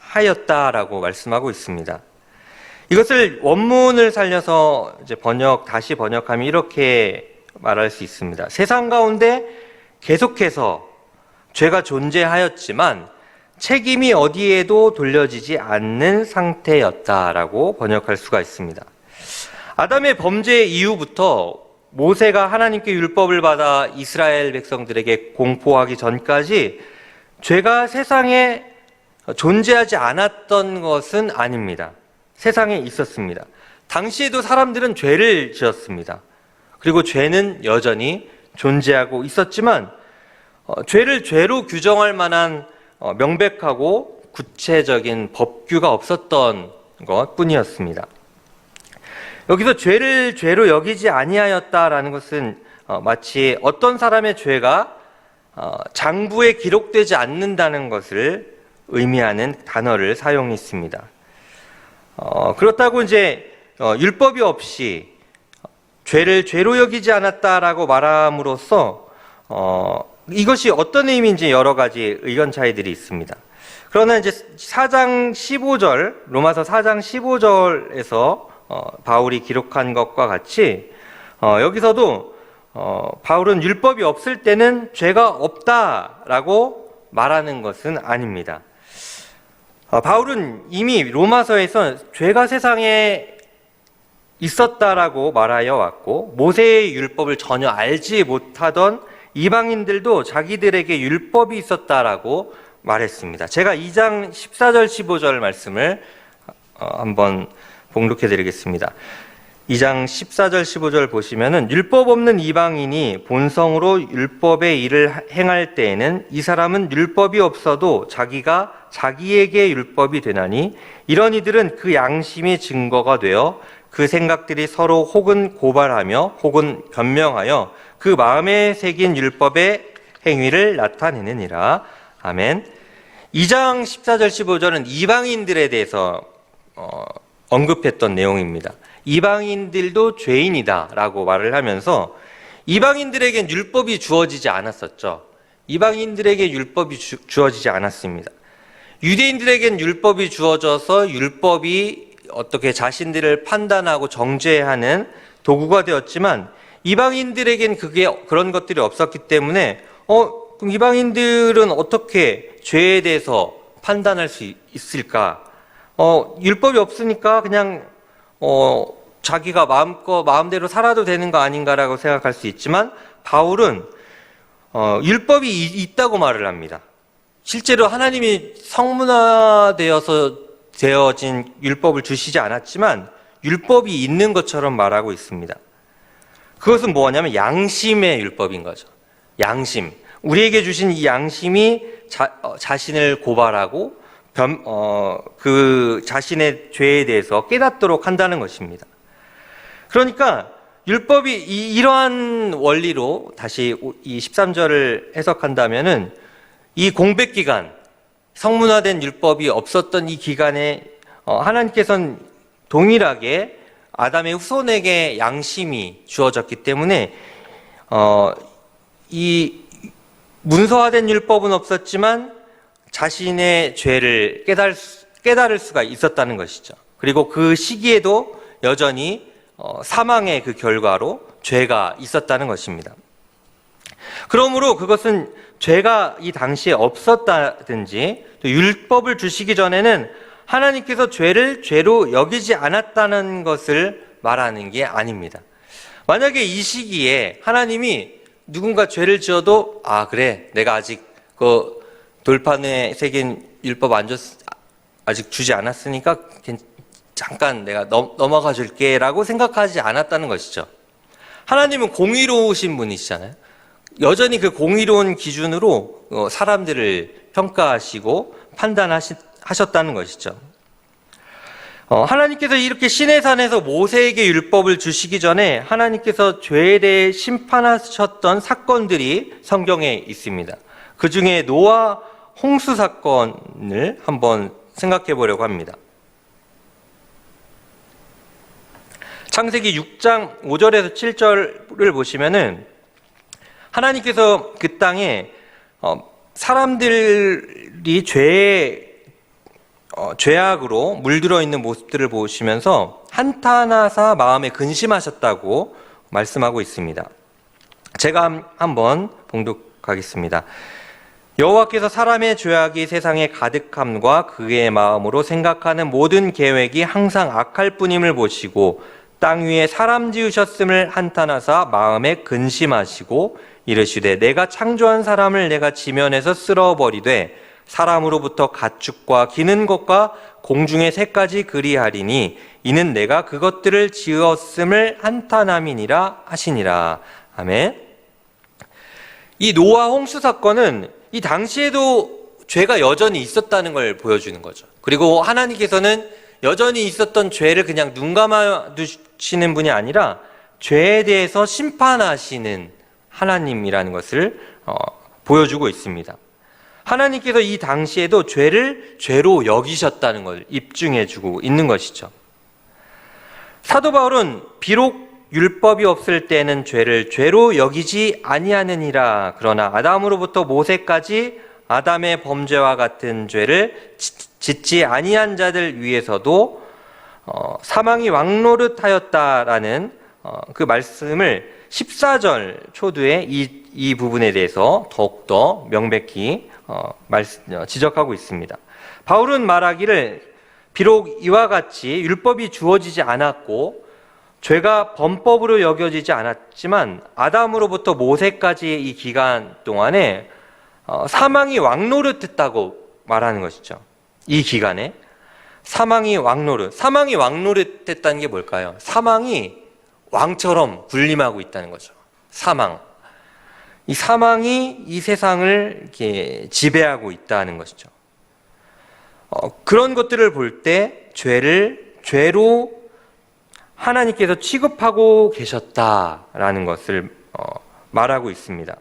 아니하였다라고 말씀하고 있습니다. 이것을 원문을 살려서 이제 다시 번역하면 이렇게 말할 수 있습니다. 세상 가운데 계속해서 죄가 존재하였지만 책임이 어디에도 돌려지지 않는 상태였다라고 번역할 수가 있습니다. 아담의 범죄 이후부터 모세가 하나님께 율법을 받아 이스라엘 백성들에게 공포하기 전까지 죄가 세상에 존재하지 않았던 것은 아닙니다. 세상에 있었습니다. 당시에도 사람들은 죄를 지었습니다. 그리고 죄는 여전히 존재하고 있었지만 죄를 죄로 규정할 만한 명백하고 구체적인 법규가 없었던 것 뿐이었습니다. 여기서 죄를 죄로 여기지 아니하였다라는 것은 마치 어떤 사람의 죄가 장부에 기록되지 않는다는 것을 의미하는 단어를 사용했습니다. 그렇다고 이제 율법이 없이 죄를 죄로 여기지 않았다라고 말함으로써 이것이 어떤 의미인지 여러 가지 의견 차이들이 있습니다. 그러나 이제 4장 15절, 로마서 4장 15절에서 바울이 기록한 것과 같이 여기서도 바울은 율법이 없을 때는 죄가 없다라고 말하는 것은 아닙니다. 바울은 이미 로마서에서 죄가 세상에 있었다라고 말하여 왔고 모세의 율법을 전혀 알지 못하던 이방인들도 자기들에게 율법이 있었다라고 말했습니다. 제가 2장 14절 15절 말씀을 한번 봉독해 드리겠습니다. 2장 14절 15절 보시면은 율법 없는 이방인이 본성으로 율법의 일을 행할 때에는 이 사람은 율법이 없어도 자기가 자기에게 율법이 되나니 이런 이들은 그 양심이 증거가 되어 그 생각들이 서로 혹은 고발하며 혹은 변명하여 그 마음에 새긴 율법의 행위를 나타내느니라. 아멘. 2장 14절 15절은 이방인들에 대해서 언급했던 내용입니다. 이방인들도 죄인이다 라고 말을 하면서 이방인들에겐 율법이 주어지지 않았었죠. 이방인들에게 율법이 주어지지 않았습니다. 유대인들에겐 율법이 주어져서 율법이 어떻게 자신들을 판단하고 정죄하는 도구가 되었지만 이방인들에겐 그런 것들이 없었기 때문에 그럼 이방인들은 어떻게 죄에 대해서 판단할 수 있을까? 율법이 없으니까 그냥 자기가 마음대로 살아도 되는 거 아닌가라고 생각할 수 있지만 바울은 율법이 있다고 말을 합니다. 실제로 하나님이 되어진 율법을 주시지 않았지만 율법이 있는 것처럼 말하고 있습니다. 그것은 뭐냐면 양심의 율법인 거죠. 양심. 우리에게 주신 이 양심이 자신을 고발하고 그 자신의 죄에 대해서 깨닫도록 한다는 것입니다. 그러니까 율법이 이러한 원리로 다시 이 13절을 해석한다면은 이 공백 기간, 성문화된 율법이 없었던 이 기간에 하나님께서는 동일하게 아담의 후손에게 양심이 주어졌기 때문에 이 문서화된 율법은 없었지만 자신의 죄를 깨달을 수가 있었다는 것이죠. 그리고 그 시기에도 여전히 사망의 그 결과로 죄가 있었다는 것입니다. 그러므로 그것은 죄가 이 당시에 없었다든지 또 율법을 주시기 전에는 하나님께서 죄를 죄로 여기지 않았다는 것을 말하는 게 아닙니다. 만약에 이 시기에 하나님이 누군가 죄를 지어도 그래 내가 아직 그 돌판에 새긴 율법 아직 주지 않았으니까 잠깐 내가 넘어가 줄게 라고 생각하지 않았다는 것이죠. 하나님은 공의로우신 분이시잖아요. 여전히 그 공의로운 기준으로 사람들을 평가하시고 판단하셨다는 것이죠. 하나님께서 이렇게 시내산에서 모세에게 율법을 주시기 전에 하나님께서 죄에 대해 심판하셨던 사건들이 성경에 있습니다. 그 중에 노아 홍수 사건을 한번 생각해 보려고 합니다. 창세기 6장 5절에서 7절을 보시면은 하나님께서 그 땅에 사람들이 죄악으로 물들어 있는 모습들을 보시면서 한탄하사 마음에 근심하셨다고 말씀하고 있습니다. 제가 한번 봉독하겠습니다. 여호와께서 사람의 죄악이 세상에 가득함과 그의 마음으로 생각하는 모든 계획이 항상 악할 뿐임을 보시고 땅 위에 사람 지으셨음을 한탄하사 마음에 근심하시고 이르시되 내가 창조한 사람을 내가 지면에서 쓸어버리되 사람으로부터 가축과 기는 것과 공중의 새까지 그리하리니 이는 내가 그것들을 지었음을 한탄함이니라 하시니라. 아멘. 이 노아 홍수 사건은 이 당시에도 죄가 여전히 있었다는 걸 보여주는 거죠. 그리고 하나님께서는 여전히 있었던 죄를 그냥 눈 감아 두시는 분이 아니라 죄에 대해서 심판하시는 하나님이라는 것을 보여주고 있습니다. 하나님께서 이 당시에도 죄를 죄로 여기셨다는 걸 입증해주고 있는 것이죠. 사도 바울은 비록 율법이 없을 때는 죄를 죄로 여기지 아니하느니라. 그러나 아담으로부터 모세까지 아담의 범죄와 같은 죄를 짓지 아니한 자들 위해서도 사망이 왕노릇하였다라는 그 말씀을 14절 초두에 이 부분에 대해서 더욱더 명백히 지적하고 있습니다. 바울은 말하기를 비록 이와 같이 율법이 주어지지 않았고 죄가 범법으로 여겨지지 않았지만 아담으로부터 모세까지의 이 기간 동안에 사망이 왕노릇했다고 말하는 것이죠. 이 기간에 사망이 왕노릇했다는 게 뭘까요? 사망이 왕처럼 군림하고 있다는 거죠. 이 사망이 이 세상을 이렇게 지배하고 있다는 것이죠. 그런 것들을 볼 때 죄로 하나님께서 취급하고 계셨다라는 것을 말하고 있습니다.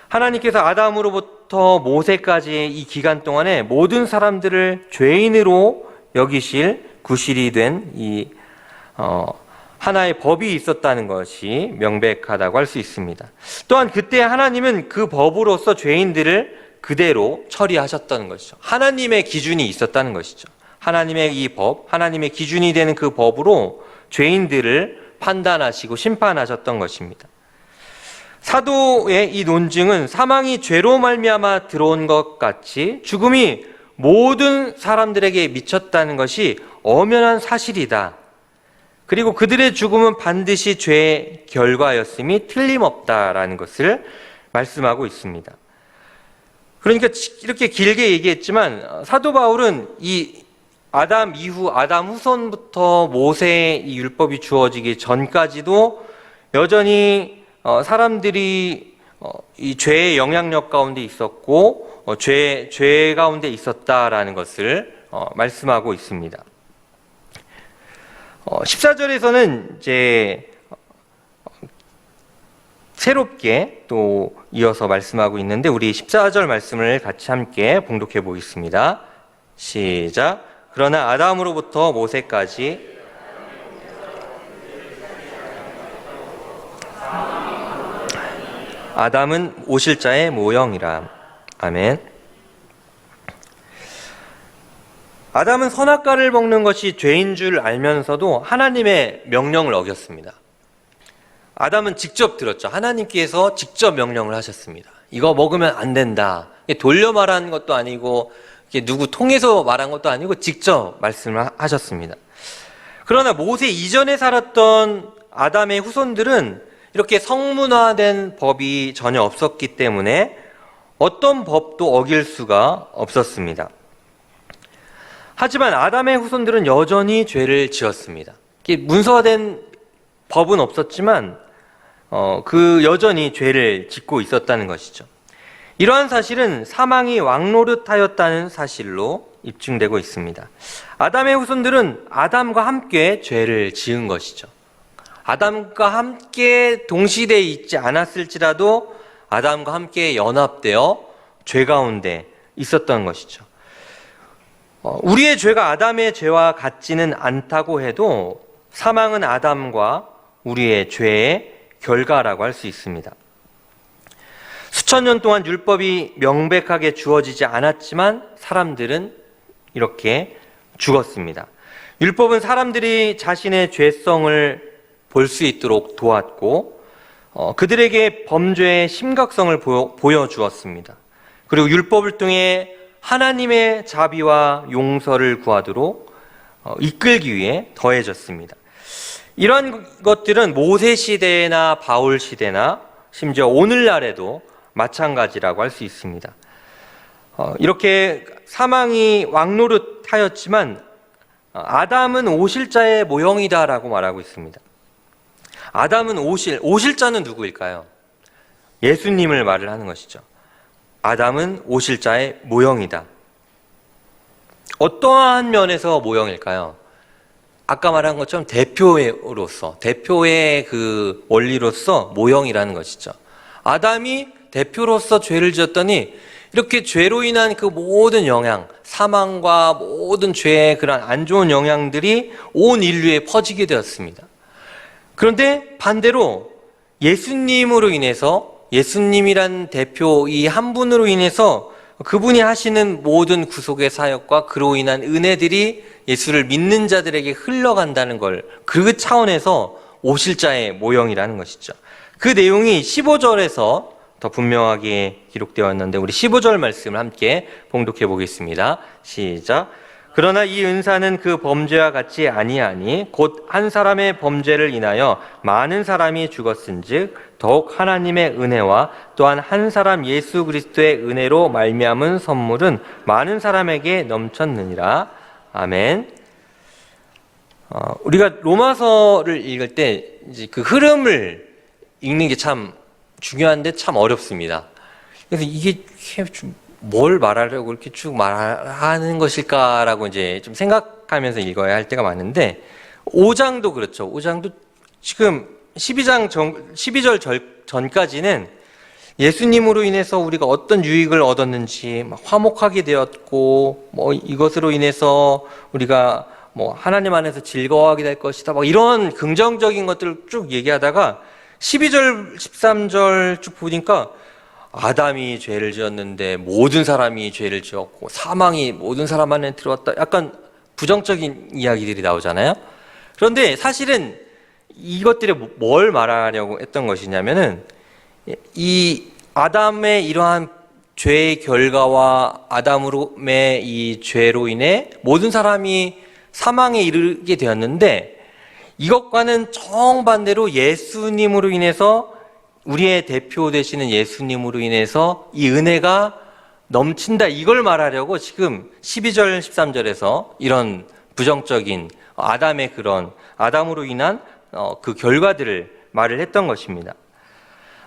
하나님께서 아담으로부터 모세까지의 이 기간 동안에 모든 사람들을 죄인으로 여기실 구실이 된 이 하나의 법이 있었다는 것이 명백하다고 할 수 있습니다. 또한 그때 하나님은 그 법으로서 죄인들을 그대로 처리하셨다는 것이죠. 하나님의 기준이 있었다는 것이죠. 하나님의 이 법, 하나님의 기준이 되는 그 법으로 죄인들을 판단하시고 심판하셨던 것입니다. 사도의 이 논증은 사망이 죄로 말미암아 들어온 것 같이 죽음이 모든 사람들에게 미쳤다는 것이 엄연한 사실이다. 그리고 그들의 죽음은 반드시 죄의 결과였음이 틀림없다라는 것을 말씀하고 있습니다. 그러니까 이렇게 길게 얘기했지만 사도 바울은 이 아담 이후 아담 후손부터 모세의 이 율법이 주어지기 전까지도 여전히 사람들이 이 죄의 영향력 가운데 있었고 죄 가운데 있었다라는 것을 말씀하고 있습니다. 14절에서는 이제 새롭게 또 이어서 말씀하고 있는데 우리 14절 말씀을 같이 함께 봉독해 보겠습니다. 시작. 그러나 아담으로부터 모세까지 아담은 오실자의 모형이라. 아멘. 아담은 선악과를 먹는 것이 죄인 줄 알면서도 하나님의 명령을 어겼습니다. 아담은 직접 들었죠. 하나님께서 직접 명령을 하셨습니다. 이거 먹으면 안 된다. 돌려 말한 것도 아니고 누구 통해서 말한 것도 아니고 직접 말씀을 하셨습니다. 그러나 모세 이전에 살았던 아담의 후손들은 이렇게 성문화된 법이 전혀 없었기 때문에 어떤 법도 어길 수가 없었습니다. 하지만 아담의 후손들은 여전히 죄를 지었습니다. 문서화된 법은 없었지만 그 여전히 죄를 짓고 있었다는 것이죠. 이러한 사실은 사망이 왕노릇하였다는 사실로 입증되고 있습니다. 아담의 후손들은 아담과 함께 죄를 지은 것이죠. 아담과 함께 동시대에 있지 않았을지라도 아담과 함께 연합되어 죄 가운데 있었던 것이죠. 우리의 죄가 아담의 죄와 같지는 않다고 해도 사망은 아담과 우리의 죄의 결과라고 할 수 있습니다. 수천 년 동안 율법이 명백하게 주어지지 않았지만 사람들은 이렇게 죽었습니다. 율법은 사람들이 자신의 죄성을 볼 수 있도록 도왔고 그들에게 범죄의 심각성을 보여주었습니다. 그리고 율법을 통해 하나님의 자비와 용서를 구하도록 이끌기 위해 더해졌습니다. 이런 것들은 모세 시대나 바울 시대나 심지어 오늘날에도 마찬가지라고 할 수 있습니다. 이렇게 사망이 왕노릇하였지만 아담은 오실자의 모형이다라고 말하고 있습니다. 아담은 오실자는 누구일까요? 예수님을 말을 하는 것이죠. 아담은 오실자의 모형이다. 어떠한 면에서 모형일까요? 아까 말한 것처럼 대표의 그 원리로서 모형이라는 것이죠. 아담이 대표로서 죄를 지었더니 이렇게 죄로 인한 그 모든 영향, 사망과 모든 죄의 그런 안 좋은 영향들이 온 인류에 퍼지게 되었습니다. 그런데 반대로 예수님으로 인해서 예수님이란 대표 이 한 분으로 인해서 그분이 하시는 모든 구속의 사역과 그로 인한 은혜들이 예수를 믿는 자들에게 흘러간다는 걸 그 차원에서 오실자의 모형이라는 것이죠. 그 내용이 15절에서 더 분명하게 기록되었는데 우리 15절 말씀을 함께 봉독해 보겠습니다. 시작. 그러나 이 은사는 그 범죄와 같이 아니하니 곧 한 사람의 범죄를 인하여 많은 사람이 죽었은즉 더욱 하나님의 은혜와 또한 한 사람 예수 그리스도의 은혜로 말미암은 선물은 많은 사람에게 넘쳤느니라. 아멘. 우리가 로마서를 읽을 때 이제 그 흐름을 읽는 게 참 중요한데 참 어렵습니다. 그래서 이게 뭘 말하려고 이렇게 쭉 말하는 것일까라고 이제 좀 생각하면서 읽어야 할 때가 많은데 5장도 그렇죠. 5장도 지금 12절 전까지는 예수님으로 인해서 우리가 어떤 유익을 얻었는지 화목하게 되었고 이것으로 인해서 우리가 하나님 안에서 즐거워하게 될 것이다. 이런 긍정적인 것들을 쭉 얘기하다가 12절, 13절 쭉 보니까 아담이 죄를 지었는데 모든 사람이 죄를 지었고 사망이 모든 사람 안에 들어왔다. 약간 부정적인 이야기들이 나오잖아요. 그런데 사실은 이것들이 뭘 말하려고 했던 것이냐면은 이 아담의 이러한 죄의 결과와 아담의 이 죄로 인해 모든 사람이 사망에 이르게 되었는데, 이것과는 정반대로 예수님으로 인해서, 우리의 대표 되시는 예수님으로 인해서 이 은혜가 넘친다, 이걸 말하려고 지금 12절 13절에서 이런 부정적인 아담의 그런 아담으로 인한 그 결과들을 말을 했던 것입니다.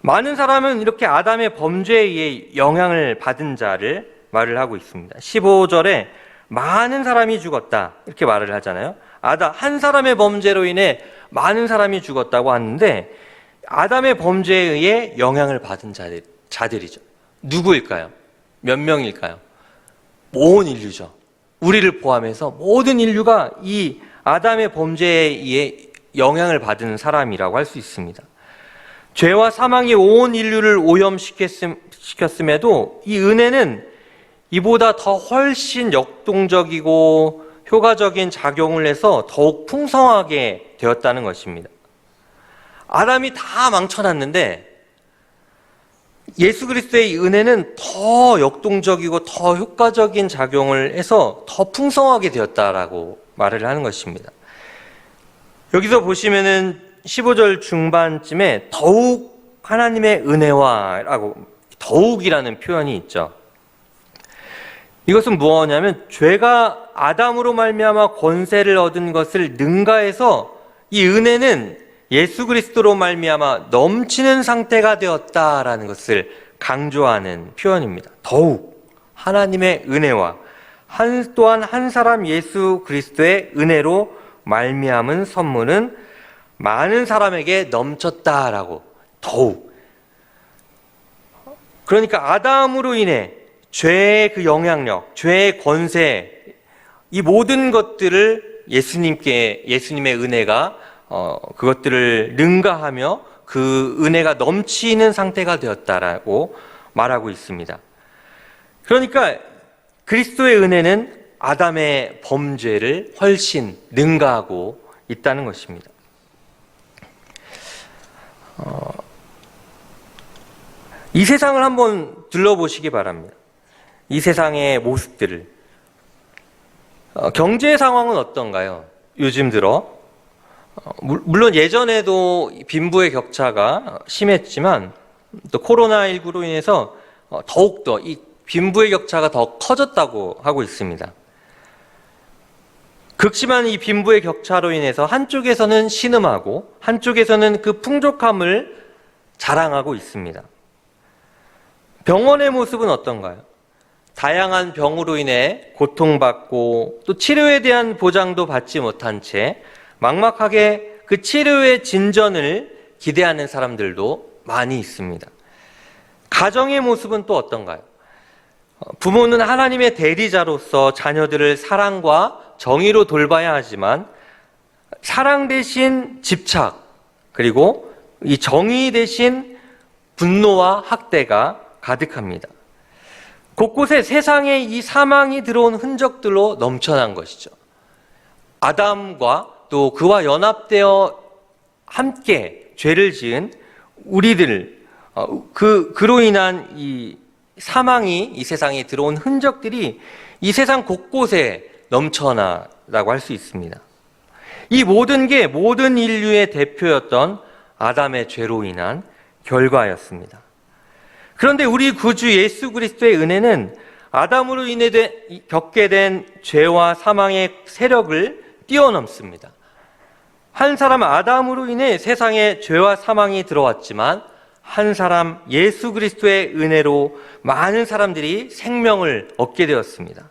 많은 사람은 이렇게 아담의 범죄에 의해 영향을 받은 자를 말을 하고 있습니다. 15절에 많은 사람이 죽었다 이렇게 말을 하잖아요. 한 사람의 범죄로 인해 많은 사람이 죽었다고 하는데, 아담의 범죄에 의해 영향을 받은 자들이죠. 누구일까요? 몇 명일까요? 온 인류죠. 우리를 포함해서 모든 인류가 이 아담의 범죄에 의해 영향을 받은 사람이라고 할 수 있습니다. 죄와 사망이 온 인류를 오염시켰음에도 이 은혜는 이보다 더 훨씬 역동적이고 효과적인 작용을 해서 더욱 풍성하게 되었다는 것입니다. 아담이 다 망쳐놨는데 예수 그리스도의 은혜는 더 역동적이고 더 효과적인 작용을 해서 더 풍성하게 되었다라고 말을 하는 것입니다. 여기서 보시면은 15절 중반쯤에 더욱 하나님의 은혜와라고 더욱이라는 표현이 있죠. 이것은 무엇이냐면 죄가 아담으로 말미암아 권세를 얻은 것을 능가해서 이 은혜는 예수 그리스도로 말미암아 넘치는 상태가 되었다라는 것을 강조하는 표현입니다. 더욱 하나님의 은혜와 또한 한 사람 예수 그리스도의 은혜로 말미암은 선물은 많은 사람에게 넘쳤다라고, 더욱. 그러니까 아담으로 인해 죄의 그 영향력, 죄의 권세, 이 모든 것들을 예수님의 은혜가 그것들을 능가하며 그 은혜가 넘치는 상태가 되었다라고 말하고 있습니다. 그러니까 그리스도의 은혜는 아담의 범죄를 훨씬 능가하고 있다는 것입니다. 이 세상을 한번 둘러보시기 바랍니다. 이 세상의 모습들을. 경제 상황은 어떤가요? 요즘 들어 물론 예전에도 빈부의 격차가 심했지만 또 코로나19로 인해서 더욱더 이 빈부의 격차가 더 커졌다고 하고 있습니다. 극심한 이 빈부의 격차로 인해서 한쪽에서는 신음하고 한쪽에서는 그 풍족함을 자랑하고 있습니다. 병원의 모습은 어떤가요? 다양한 병으로 인해 고통받고 또 치료에 대한 보장도 받지 못한 채 막막하게 그 치료의 진전을 기대하는 사람들도 많이 있습니다. 가정의 모습은 또 어떤가요? 부모는 하나님의 대리자로서 자녀들을 사랑과 정의로 돌봐야 하지만 사랑 대신 집착, 그리고 이 정의 대신 분노와 학대가 가득합니다. 곳곳에 세상에 이 사망이 들어온 흔적들로 넘쳐난 것이죠. 아담과 또 그와 연합되어 함께 죄를 지은 우리들, 그로 인한 이 사망이 이 세상에 들어온 흔적들이 이 세상 곳곳에 넘쳐나라고 할 수 있습니다. 이 모든 게 모든 인류의 대표였던 아담의 죄로 인한 결과였습니다. 그런데 우리 구주 예수 그리스도의 은혜는 아담으로 인해 겪게 된 죄와 사망의 세력을 뛰어넘습니다. 한 사람 아담으로 인해 세상에 죄와 사망이 들어왔지만 한 사람 예수 그리스도의 은혜로 많은 사람들이 생명을 얻게 되었습니다.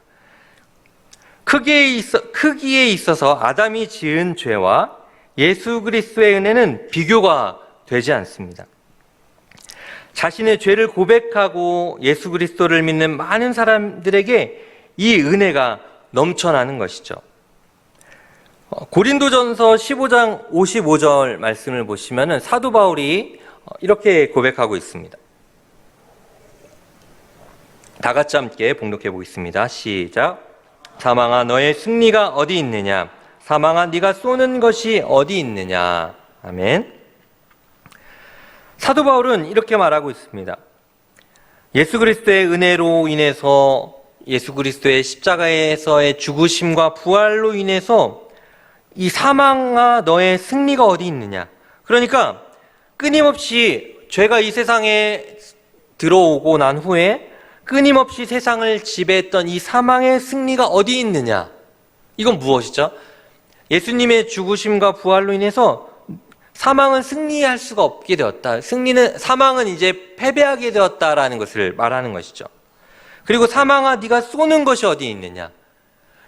크기에 있어서 아담이 지은 죄와 예수 그리스도의 은혜는 비교가 되지 않습니다. 자신의 죄를 고백하고 예수 그리스도를 믿는 많은 사람들에게 이 은혜가 넘쳐나는 것이죠. 고린도전서 15장 55절 말씀을 보시면 사도 바울이 이렇게 고백하고 있습니다. 다 같이 함께 봉독해 보겠습니다. 시작. 사망아 너의 승리가 어디 있느냐? 사망아 네가 쏘는 것이 어디 있느냐? 아멘. 사도 바울은 이렇게 말하고 있습니다. 예수 그리스도의 은혜로 인해서 예수 그리스도의 십자가에서의 죽으심과 부활로 인해서 이 사망아 너의 승리가 어디 있느냐? 그러니까 끊임없이 죄가 이 세상에 들어오고 난 후에 끊임없이 세상을 지배했던 이 사망의 승리가 어디 있느냐? 이건 무엇이죠? 예수님의 죽으심과 부활로 인해서 사망은 승리할 수가 없게 되었다. 사망은 이제 패배하게 되었다라는 것을 말하는 것이죠. 그리고 사망아 네가 쏘는 것이 어디 있느냐?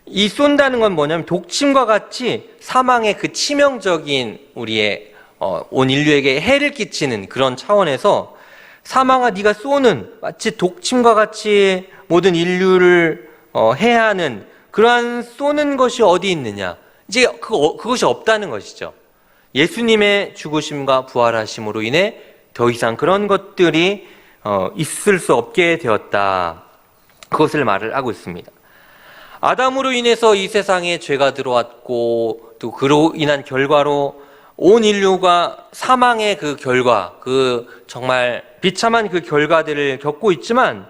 이 쏜다는 건 뭐냐면 독침과 같이 사망의 그 치명적인 우리의 온 인류에게 해를 끼치는 그런 차원에서 사망아 네가 쏘는 마치 독침과 같이 모든 인류를 해야 하는 그러한 쏘는 것이 어디 있느냐? 이제 그것이 없다는 것이죠. 예수님의 죽으심과 부활하심으로 인해 더 이상 그런 것들이 있을 수 없게 되었다. 그것을 말을 하고 있습니다. 아담으로 인해서 이 세상에 죄가 들어왔고 또 그로 인한 결과로 온 인류가 사망의 그 결과, 그 정말 비참한 그 결과들을 겪고 있지만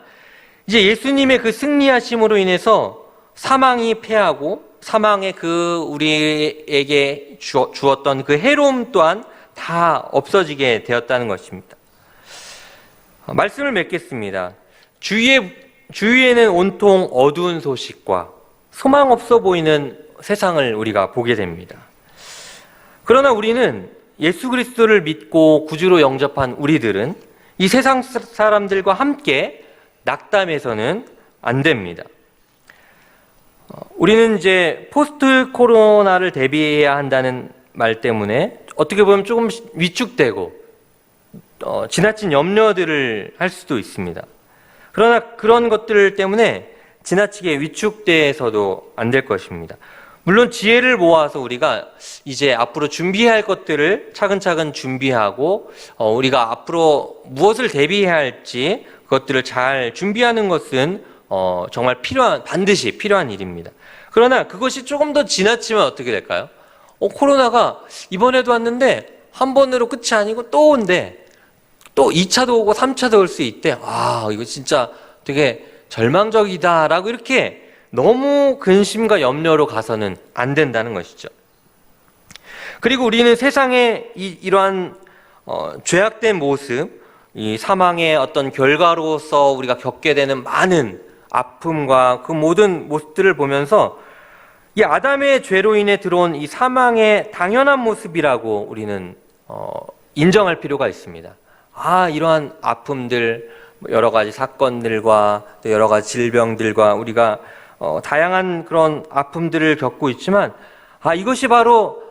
이제 예수님의 그 승리하심으로 인해서 사망이 패하고 사망의 그 우리에게 주었던 그 해로움 또한 다 없어지게 되었다는 것입니다. 말씀을 맺겠습니다. 주위에는 온통 어두운 소식과 소망 없어 보이는 세상을 우리가 보게 됩니다. 그러나 우리는 예수 그리스도를 믿고 구주로 영접한 우리들은 이 세상 사람들과 함께 낙담해서는 안 됩니다. 우리는 이제 포스트 코로나를 대비해야 한다는 말 때문에 어떻게 보면 조금 위축되고 지나친 염려들을 할 수도 있습니다. 그러나 그런 것들 때문에 지나치게 위축돼서도 안 될 것입니다. 물론 지혜를 모아서 우리가 이제 앞으로 준비해야 할 것들을 차근차근 준비하고 우리가 앞으로 무엇을 대비해야 할지 그것들을 잘 준비하는 것은 정말 반드시 필요한 일입니다. 그러나 그것이 조금 더 지나치면 어떻게 될까요? 코로나가 이번에도 왔는데 한 번으로 끝이 아니고 또 온대. 또 2차도 오고 3차도 올 수 있대. 이거 진짜 되게 절망적이다라고 이렇게 너무 근심과 염려로 가서는 안 된다는 것이죠. 그리고 우리는 세상의 이러한 죄악된 모습, 이 사망의 어떤 결과로서 우리가 겪게 되는 많은 아픔과 그 모든 모습들을 보면서 이 아담의 죄로 인해 들어온 이 사망의 당연한 모습이라고 우리는 인정할 필요가 있습니다. 이러한 아픔들, 여러 가지 사건들과 또 여러 가지 질병들과 우리가 다양한 그런 아픔들을 겪고 있지만 이것이 바로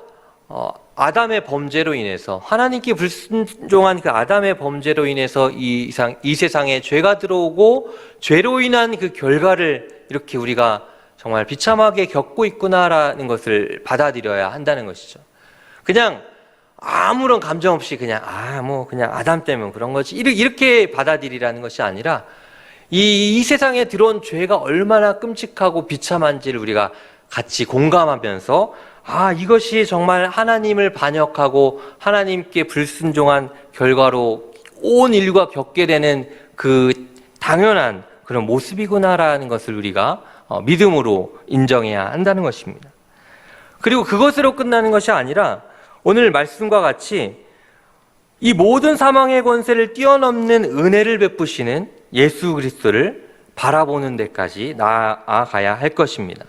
아담의 범죄로 인해서 하나님께 불순종한 그 아담의 범죄로 인해서 이 세상에 죄가 들어오고 죄로 인한 그 결과를 이렇게 우리가 정말 비참하게 겪고 있구나라는 것을 받아들여야 한다는 것이죠. 그냥 아무런 감정 없이 그냥 아담 때문에 그런 거지 이렇게 받아들이라는 것이 아니라 이 세상에 들어온 죄가 얼마나 끔찍하고 비참한지를 우리가 같이 공감하면서 이것이 정말 하나님을 반역하고 하나님께 불순종한 결과로 온 인류가 겪게 되는 그 당연한 그런 모습이구나라는 것을 우리가 믿음으로 인정해야 한다는 것입니다. 그리고 그것으로 끝나는 것이 아니라 오늘 말씀과 같이 이 모든 사망의 권세를 뛰어넘는 은혜를 베푸시는 예수 그리스도를 바라보는 데까지 나아가야 할 것입니다.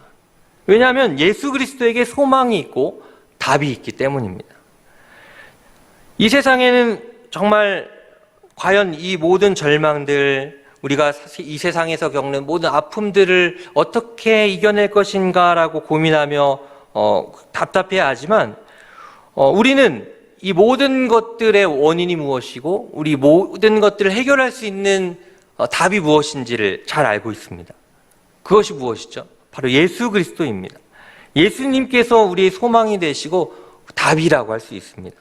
왜냐하면 예수 그리스도에게 소망이 있고 답이 있기 때문입니다. 이 세상에는 정말 과연 이 모든 절망들, 우리가 이 세상에서 겪는 모든 아픔들을 어떻게 이겨낼 것인가라고 고민하며 답답해하지만 우리는 이 모든 것들의 원인이 무엇이고 우리 모든 것들을 해결할 수 있는 답이 무엇인지를 잘 알고 있습니다. 그것이 무엇이죠? 바로 예수 그리스도입니다. 예수님께서 우리의 소망이 되시고 답이라고 할 수 있습니다.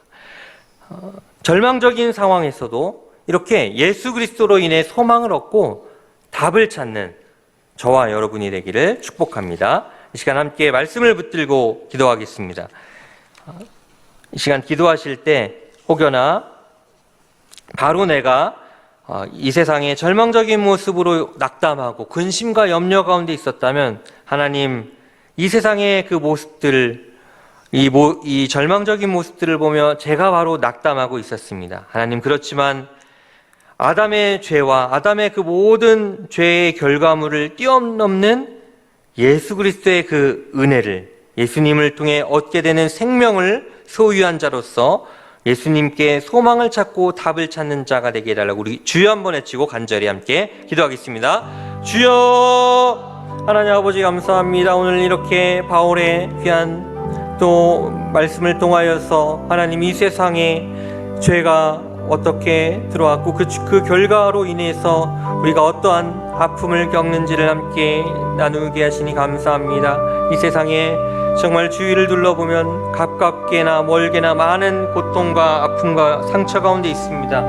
절망적인 상황에서도 이렇게 예수 그리스도로 인해 소망을 얻고 답을 찾는 저와 여러분이 되기를 축복합니다. 이 시간 함께 말씀을 붙들고 기도하겠습니다. 이 시간 기도하실 때 혹여나 바로 내가 이 세상의 절망적인 모습으로 낙담하고 근심과 염려 가운데 있었다면 하나님, 이 세상의 그 모습들, 이 절망적인 모습들을 보며 제가 바로 낙담하고 있었습니다. 하나님, 그렇지만 아담의 죄와 아담의 그 모든 죄의 결과물을 뛰어넘는 예수 그리스도의 그 은혜를, 예수님을 통해 얻게 되는 생명을 소유한 자로서 예수님께 소망을 찾고 답을 찾는 자가 되게 해달라고 우리 주여 한번 외치고 간절히 함께 기도하겠습니다. 주여, 하나님 아버지 감사합니다. 오늘 이렇게 바울의 귀한 또 말씀을 통하여서 하나님, 이 세상에 죄가 어떻게 들어왔고 그 결과로 인해서 우리가 어떠한 아픔을 겪는지를 함께 나누게 하시니 감사합니다. 이 세상에 정말 주위를 둘러보면 가깝게나 멀게나 많은 고통과 아픔과 상처 가운데 있습니다.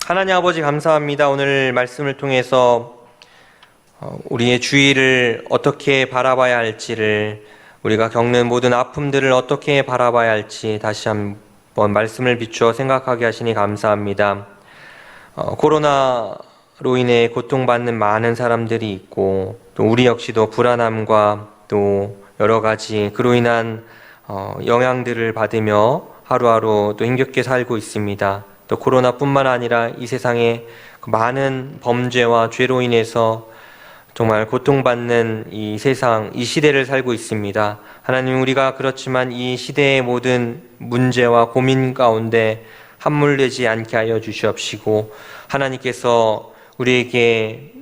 하나님 아버지 감사합니다. 오늘 말씀을 통해서 우리의 주위를 어떻게 바라봐야 할지를, 우리가 겪는 모든 아픔들을 어떻게 바라봐야 할지 다시 한번 말씀을 비추어 생각하게 하시니 감사합니다. 코로나로 인해 고통받는 많은 사람들이 있고, 또 우리 역시도 불안함과 또 여러 가지 그로 인한 영향들을 받으며 하루하루 또 힘겹게 살고 있습니다. 또 코로나뿐만 아니라 이 세상에 많은 범죄와 죄로 인해서 정말 고통받는 이 세상, 이 시대를 살고 있습니다. 하나님, 우리가 그렇지만 이 시대의 모든 문제와 고민 가운데 함몰되지 않게 하여 주시옵시고, 하나님께서 우리에게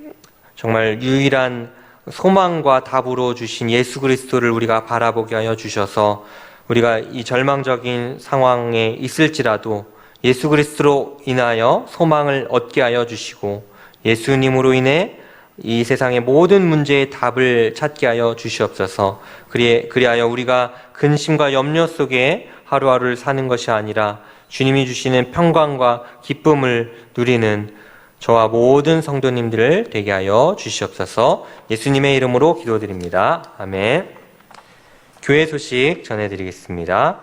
정말 유일한 소망과 답으로 주신 예수 그리스도를 우리가 바라보게 하여 주셔서 우리가 이 절망적인 상황에 있을지라도 예수 그리스도로 인하여 소망을 얻게 하여 주시고, 예수님으로 인해 이 세상의 모든 문제의 답을 찾게 하여 주시옵소서. 그리하여 우리가 근심과 염려 속에 하루하루를 사는 것이 아니라 주님이 주시는 평강과 기쁨을 누리는 저와 모든 성도님들을 되게 하여 주시옵소서. 예수님의 이름으로 기도드립니다. 아멘. 교회 소식 전해드리겠습니다.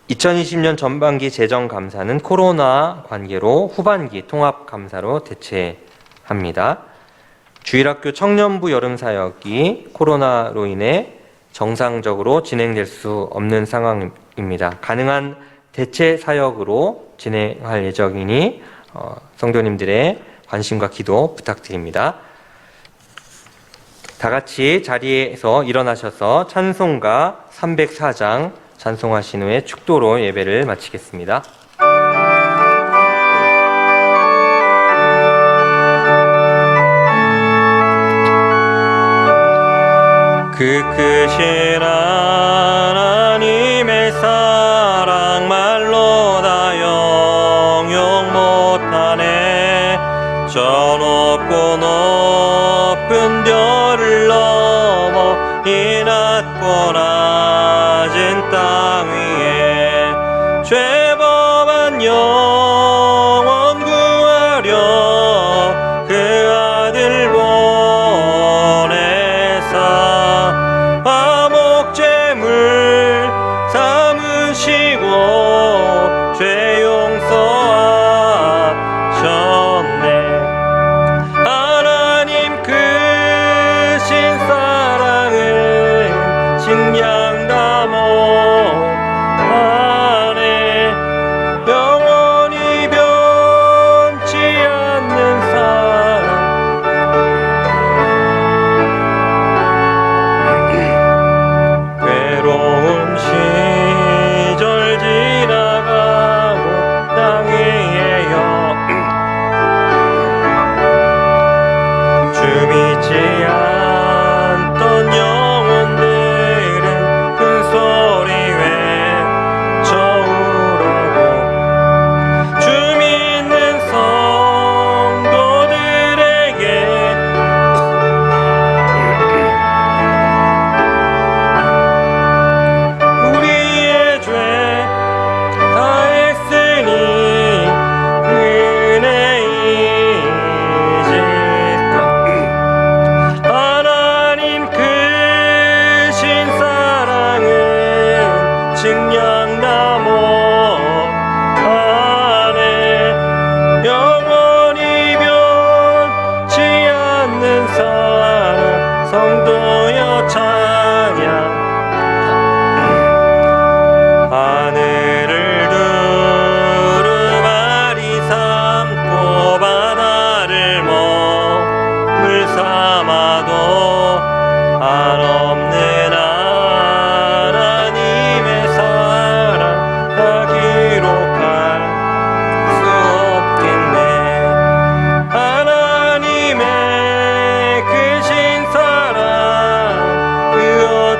2020년 전반기 재정감사는 코로나 관계로 후반기 통합감사로 대체합니다. 주일학교 청년부 여름사역이 코로나로 인해 정상적으로 진행될 수 없는 상황입니다. 가능한 대체 사역으로 진행할 예정이니 성도님들의 관심과 기도 부탁드립니다. 다 같이 자리에서 일어나셔서 찬송가 304장 찬송하신 후에 축도로 예배를 마치겠습니다. 그 크신 하나님의 사랑 말로 다 영영 못하네. 저 높고 높은 별을 넘어 이 낮고 낮은 땅 위에 죄범한 영혼 구하려 그 아들 죄 용서하셨네. 하나님 크신 사랑을 증량다 못하네.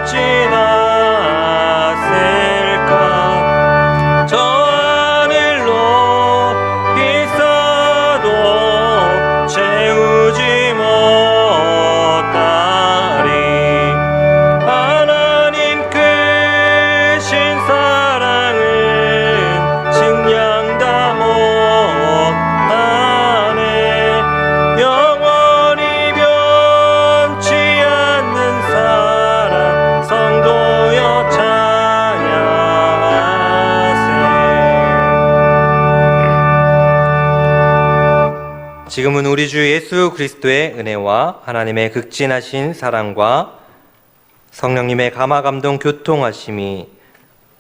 어찌났을까 저 하늘 높이 쌓아도 채우지 못하리 하나님 크신 사랑은 측량 다 못하네 영원히 변치 않는 사랑 성도여 찬양하세. 지금은 우리 주 예수 그리스도의 은혜와 하나님의 극진하신 사랑과 성령님의 감화감동 교통하심이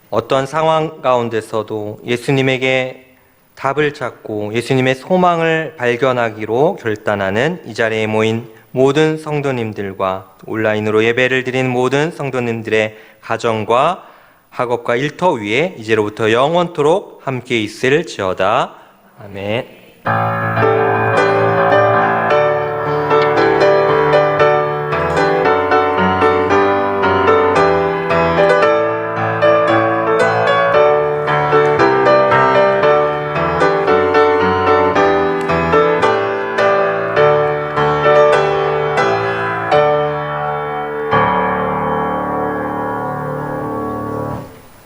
어떤 상황 가운데서도 예수님에게 답을 찾고 예수님의 소망을 발견하기로 결단하는 이 자리에 모인 모든 성도님들과 온라인으로 예배를 드린 모든 성도님들의 가정과 학업과 일터 위에 이제로부터 영원토록 함께 있을지어다. 아멘.